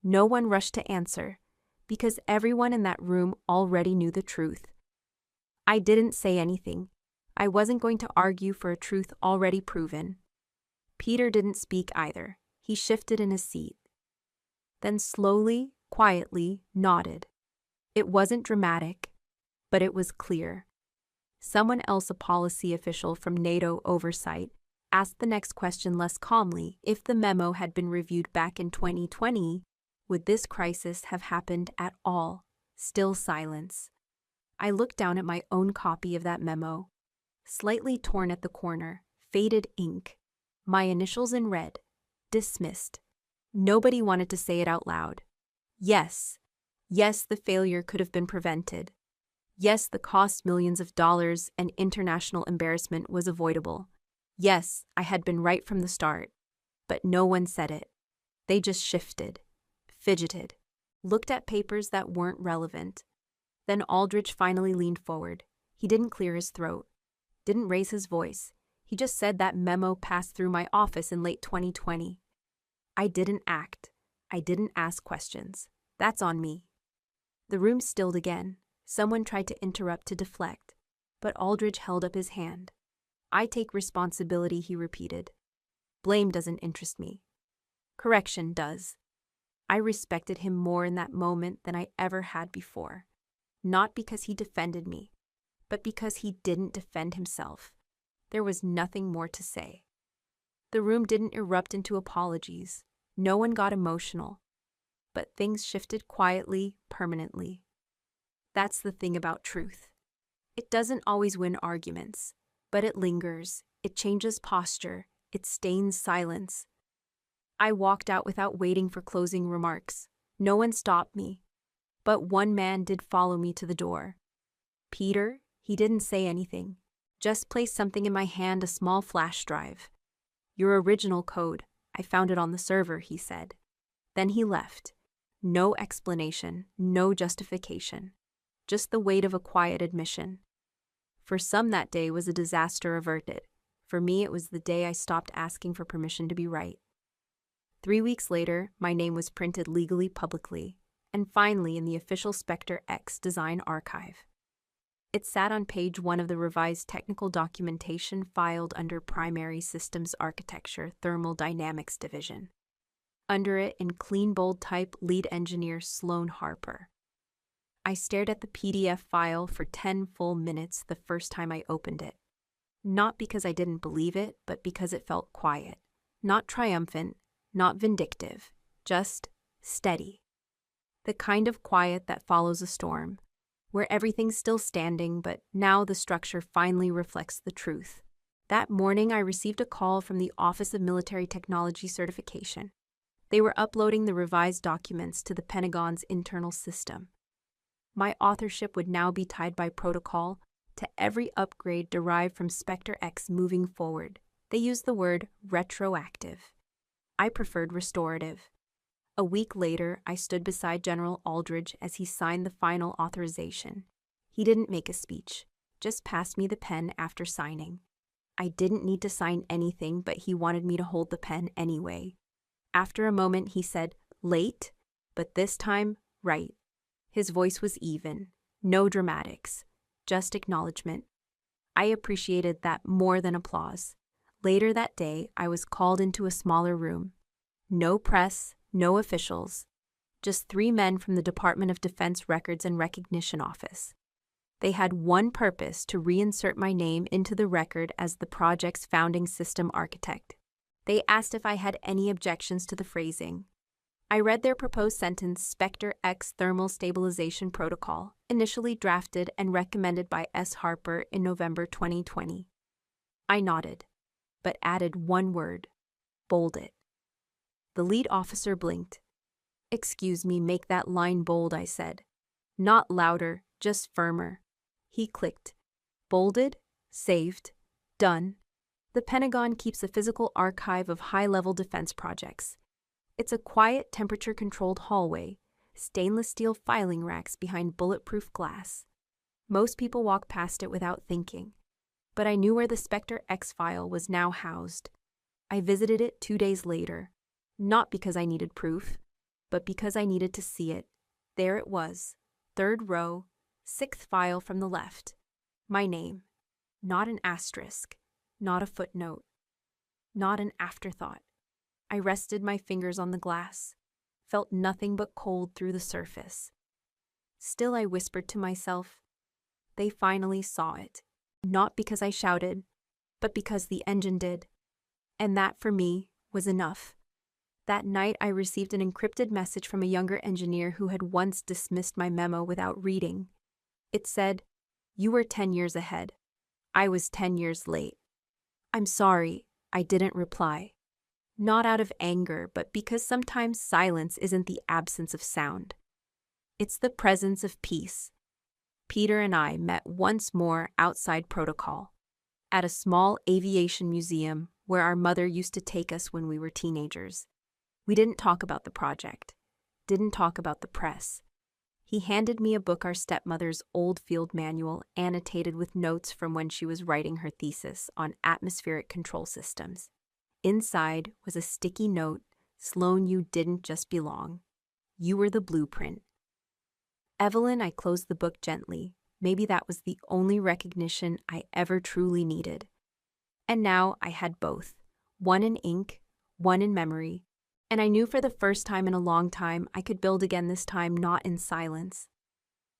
No one rushed to answer, because everyone in that room already knew the truth. I didn't say anything. I wasn't going to argue for a truth already proven. Peter didn't speak either. He shifted in his seat. Then slowly, quietly, nodded. It wasn't dramatic, but it was clear. Someone else, a policy official from NATO oversight, asked the next question less calmly. If the memo had been reviewed back in 2020, would this crisis have happened at all? Still silence. I looked down at my own copy of that memo. Slightly torn at the corner, faded ink. My initials in red. Dismissed. Nobody wanted to say it out loud. Yes. Yes, the failure could have been prevented. Yes, the cost millions of dollars and international embarrassment was avoidable. Yes, I had been right from the start. But no one said it. They just shifted, fidgeted, looked at papers that weren't relevant. Then Aldrich finally leaned forward. He didn't clear his throat, didn't raise his voice. He just said that memo passed through my office in late 2020. I didn't act. I didn't ask questions. That's on me. The room stilled again. Someone tried to interrupt to deflect, but Aldrich held up his hand. I take responsibility, he repeated. Blame doesn't interest me. Correction does. I respected him more in that moment than I ever had before. Not because he defended me, but because he didn't defend himself. There was nothing more to say. The room didn't erupt into apologies. No one got emotional. But things shifted quietly, permanently. That's the thing about truth. It doesn't always win arguments, but it lingers, it changes posture, it stains silence. I walked out without waiting for closing remarks. No one stopped me. But one man did follow me to the door. Peter, he didn't say anything. Just placed something in my hand, a small flash drive. Your original code. I found it on the server, he said. Then he left. No explanation, no justification. Just the weight of a quiet admission. For some, that day was a disaster averted. For me, it was the day I stopped asking for permission to be right. 3 weeks later, my name was printed legally publicly, and finally in the official Spectre X design archive. It sat on page 1 of the revised technical documentation filed under Primary Systems Architecture Thermal Dynamics Division. Under it, in clean bold type, lead engineer Sloan Harper. I stared at the PDF file for 10 full minutes the first time I opened it. Not because I didn't believe it, but because it felt quiet. Not triumphant, not vindictive, just steady. The kind of quiet that follows a storm, where everything's still standing, but now the structure finally reflects the truth. That morning, I received a call from the Office of Military Technology Certification. They were uploading the revised documents to the Pentagon's internal system. My authorship would now be tied by protocol to every upgrade derived from Spectre X moving forward. They used the word retroactive. I preferred restorative. A week later, I stood beside General Aldrich as he signed the final authorization. He didn't make a speech, just passed me the pen after signing. I didn't need to sign anything, but he wanted me to hold the pen anyway. After a moment, he said, "Late, but this time, right." His voice was even, no dramatics, just acknowledgement. I appreciated that more than applause. Later that day, I was called into a smaller room. No press, no officials, just 3 men from the Department of Defense Records and Recognition Office. They had one purpose: to reinsert my name into the record as the project's founding system architect. They asked if I had any objections to the phrasing. I read their proposed sentence, Spectre X Thermal Stabilization Protocol, initially drafted and recommended by S. Harper in November 2020. I nodded, but added one word: bold it. The lead officer blinked. "Excuse me, make that line bold," I said. "Not louder, just firmer." He clicked. Bolded, saved, done. The Pentagon keeps a physical archive of high-level defense projects. It's a quiet, temperature-controlled hallway, stainless steel filing racks behind bulletproof glass. Most people walk past it without thinking, but I knew where the Spectre X file was now housed. I visited it 2 days later, not because I needed proof, but because I needed to see it. There it was, 3rd row, 6th file from the left. My name. Not an asterisk, not a footnote, not an afterthought. I rested my fingers on the glass, felt nothing but cold through the surface. Still, I whispered to myself, they finally saw it. Not because I shouted, but because the engine did. And that, for me, was enough. That night, I received an encrypted message from a younger engineer who had once dismissed my memo without reading. It said, "You were 10 years ahead. I was 10 years late." "I'm sorry," I didn't reply. Not out of anger, but because sometimes silence isn't the absence of sound. It's the presence of peace. Peter and I met once more outside protocol, at a small aviation museum where our mother used to take us when we were teenagers. We didn't talk about the project, didn't talk about the press. He handed me a book, our stepmother's old field manual, annotated with notes from when she was writing her thesis on atmospheric control systems. Inside was a sticky note: Sloan, you didn't just belong. You were the blueprint. Evelyn, I closed the book gently. Maybe that was the only recognition I ever truly needed. And now I had both, one in ink, one in memory, and I knew for the first time in a long time I could build again, this time not in silence.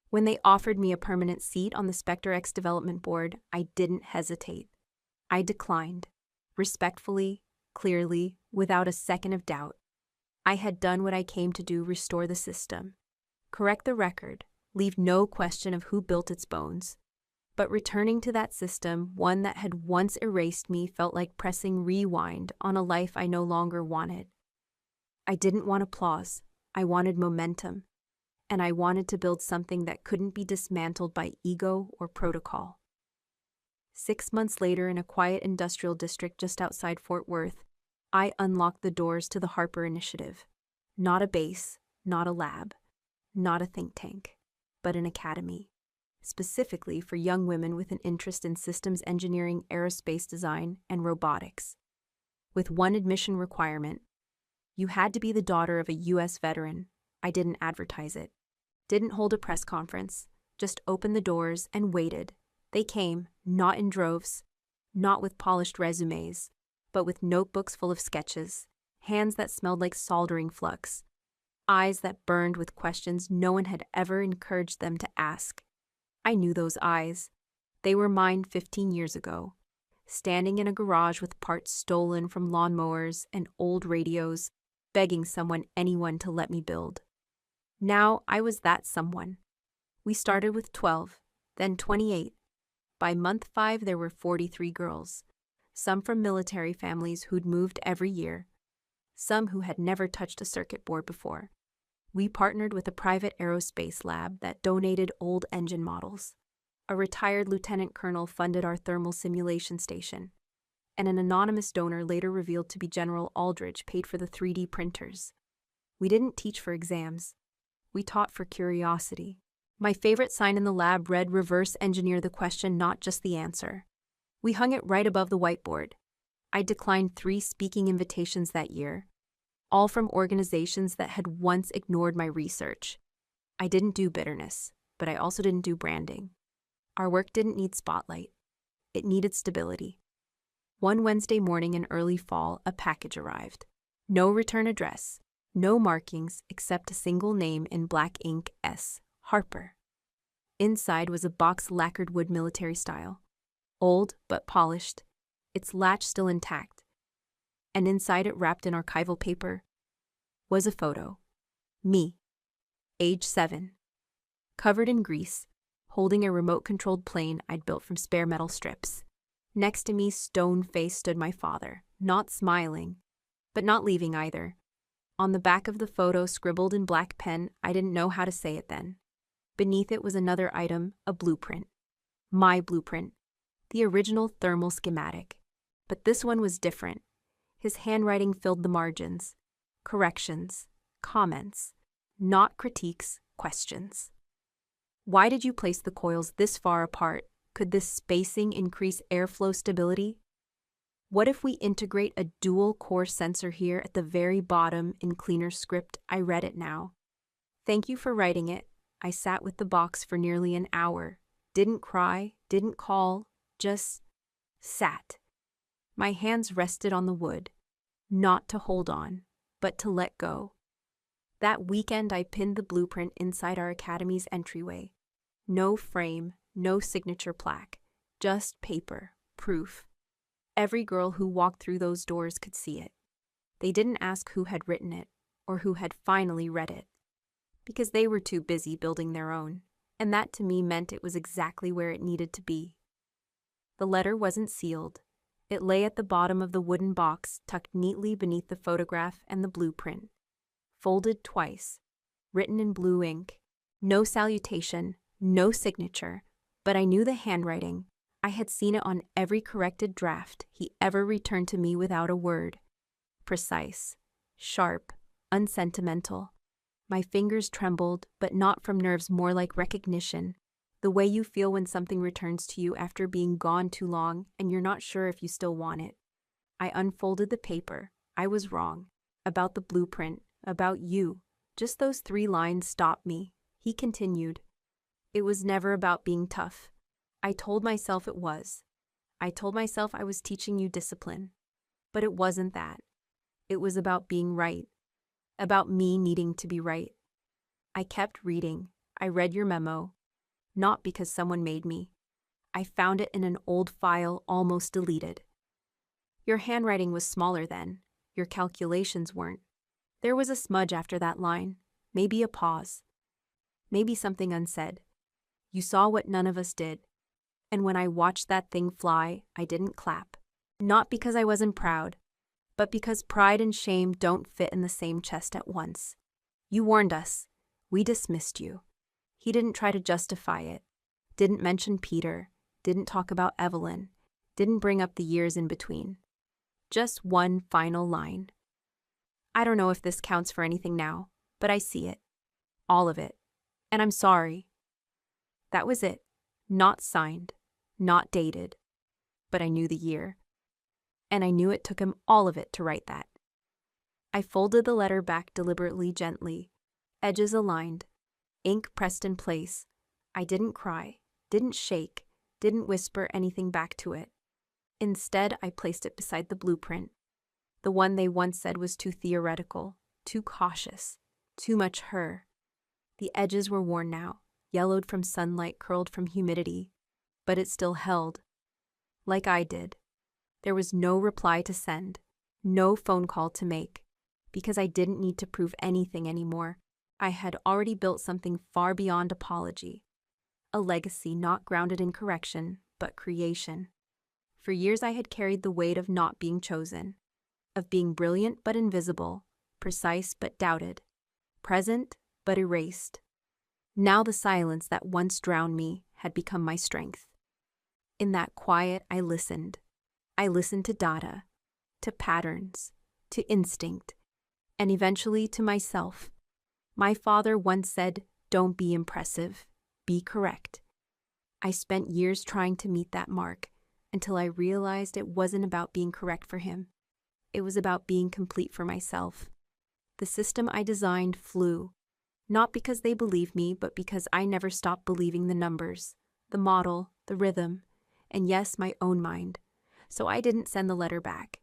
When they offered me a permanent seat on the Spectre X development board, I didn't hesitate. I declined, respectfully, clearly, without a second of doubt. I had done what I came to do: restore the system, correct the record, leave no question of who built its bones. But returning to that system, one that had once erased me, felt like pressing rewind on a life I no longer wanted. I didn't want applause, I wanted momentum, and I wanted to build something that couldn't be dismantled by ego or protocol. 6 months later, in a quiet industrial district just outside Fort Worth, I unlocked the doors to the Harper Initiative. Not a base, not a lab, not a think tank, but an academy, specifically for young women with an interest in systems engineering, aerospace design, and robotics. With one admission requirement: you had to be the daughter of a U.S. veteran. I didn't advertise it, didn't hold a press conference, just opened the doors and waited. They came, not in droves, not with polished resumes, but with notebooks full of sketches, hands that smelled like soldering flux, eyes that burned with questions no one had ever encouraged them to ask. I knew those eyes. They were mine 15 years ago, standing in a garage with parts stolen from lawnmowers and old radios, begging anyone to let me build. Now I was that someone. We started with 12, then 28. By month 5, there were 43 girls, some from military families who'd moved every year, some who had never touched a circuit board before. We partnered with a private aerospace lab that donated old engine models. A retired lieutenant colonel funded our thermal simulation station, and an anonymous donor, later revealed to be General Aldrich, paid for the 3D printers. We didn't teach for exams. We taught for curiosity. My favorite sign in the lab read, "Reverse engineer the question, not just the answer." We hung it right above the whiteboard. I declined 3 speaking invitations that year, all from organizations that had once ignored my research. I didn't do bitterness, but I also didn't do branding. Our work didn't need spotlight. It needed stability. One Wednesday morning in early fall, a package arrived. No return address, no markings except a single name in black ink: S. Harper. Inside was a box lacquered wood, military style, old but polished, its latch still intact. And inside it, wrapped in archival paper, was a photo. Me, age 7, covered in grease, holding a remote-controlled plane I'd built from spare metal strips. Next to me, stone-faced, stood my father, not smiling, but not leaving either. On the back of the photo, scribbled in black pen, I didn't know how to say it then. Beneath it was another item, a blueprint. My blueprint, the original thermal schematic. But this one was different. His handwriting filled the margins. Corrections, comments, not critiques, questions. Why did you place the coils this far apart? Could this spacing increase airflow stability? What if we integrate a dual-core sensor here at the very bottom in cleaner script? I read it now. Thank you for writing it. I sat with the box for nearly an hour. Didn't cry, didn't call, just sat. My hands rested on the wood, not to hold on, but to let go. That weekend, I pinned the blueprint inside our academy's entryway. No frame, no signature plaque, just paper, proof. Every girl who walked through those doors could see it. They didn't ask who had written it or who had finally read it, because they were too busy building their own, and that to me meant it was exactly where it needed to be. The letter wasn't sealed. It lay at the bottom of the wooden box, tucked neatly beneath the photograph and the blueprint. Folded twice, written in blue ink. No salutation, no signature, but I knew the handwriting. I had seen it on every corrected draft he ever returned to me without a word. Precise, sharp, unsentimental. My fingers trembled, but not from nerves, more like recognition. The way you feel when something returns to you after being gone too long and you're not sure if you still want it. I unfolded the paper. I was wrong. About the blueprint, about you. Just those 3 lines stopped me. He continued. It was never about being tough. I told myself it was. I told myself I was teaching you discipline. But it wasn't that. It was about being right. About me needing to be right. I kept reading. I read your memo. Not because someone made me. I found it in an old file, almost deleted. Your handwriting was smaller then. Your calculations weren't. There was a smudge after that line. Maybe a pause. Maybe something unsaid. You saw what none of us did. And when I watched that thing fly, I didn't clap. Not because I wasn't proud, but because pride and shame don't fit in the same chest at once. You warned us. We dismissed you. He didn't try to justify it. Didn't mention Peter. Didn't talk about Evelyn. Didn't bring up the years in between. Just one final line. I don't know if this counts for anything now, but I see it. All of it. And I'm sorry. That was it. Not signed. Not dated. But I knew the year. And I knew it took him all of it to write that. I folded the letter back deliberately, gently. Edges aligned. Ink pressed in place. I didn't cry. Didn't shake. Didn't whisper anything back to it. Instead, I placed it beside the blueprint. The one they once said was too theoretical, too cautious, too much her. The edges were worn now, yellowed from sunlight, curled from humidity, but it still held. Like I did. There was no reply to send, no phone call to make, because I didn't need to prove anything anymore. I had already built something far beyond apology. A legacy not grounded in correction, but creation. For years I had carried the weight of not being chosen, of being brilliant but invisible, precise but doubted, present but erased. Now the silence that once drowned me had become my strength. In that quiet, I listened. I listened to data, to patterns, to instinct, and eventually to myself. My father once said, "Don't be impressive, be correct." I spent years trying to meet that mark until I realized it wasn't about being correct for him. It was about being complete for myself. The system I designed flew, not because they believed me, but because I never stopped believing the numbers, the model, the rhythm, and yes, my own mind. So I didn't send the letter back,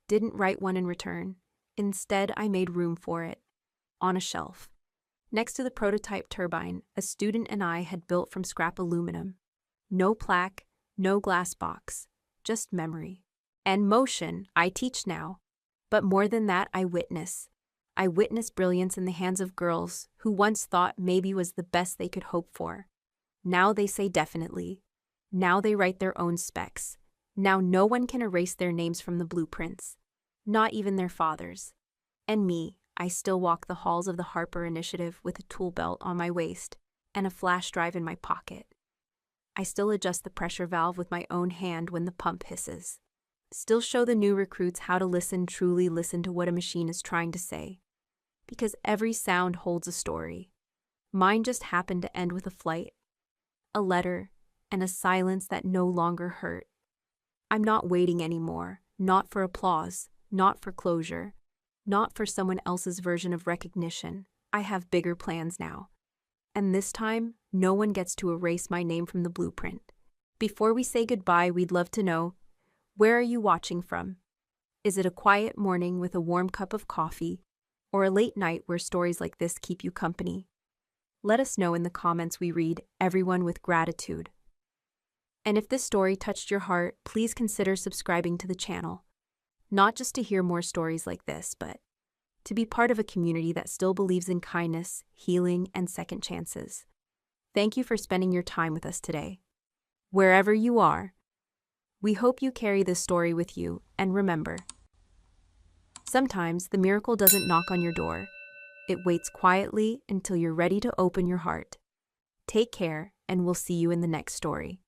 didn't write one in return. Instead, I made room for it, on a shelf. Next to the prototype turbine a student and I had built from scrap aluminum. No plaque, no glass box, just memory. And motion, I teach now. But more than that, I witness. I witness brilliance in the hands of girls who once thought maybe was the best they could hope for. Now they say definitely. Now they write their own specs. Now no one can erase their names from the blueprints. Not even their fathers. And me, I still walk the halls of the Harper Initiative with a tool belt on my waist and a flash drive in my pocket. I still adjust the pressure valve with my own hand when the pump hisses. Still show the new recruits how to listen, truly listen to what a machine is trying to say. Because every sound holds a story. Mine just happened to end with a flight, a letter, and a silence that no longer hurt. I'm not waiting anymore, not for applause, not for closure, not for someone else's version of recognition. I have bigger plans now. And this time, no one gets to erase my name from the blueprint. Before we say goodbye, we'd love to know, where are you watching from? Is it a quiet morning with a warm cup of coffee, or a late night where stories like this keep you company? Let us know in the comments. We read everyone with gratitude. And if this story touched your heart, please consider subscribing to the channel. Not just to hear more stories like this, but to be part of a community that still believes in kindness, healing, and second chances. Thank you for spending your time with us today. Wherever you are, we hope you carry this story with you, and remember, sometimes the miracle doesn't knock on your door. It waits quietly until you're ready to open your heart. Take care, and we'll see you in the next story.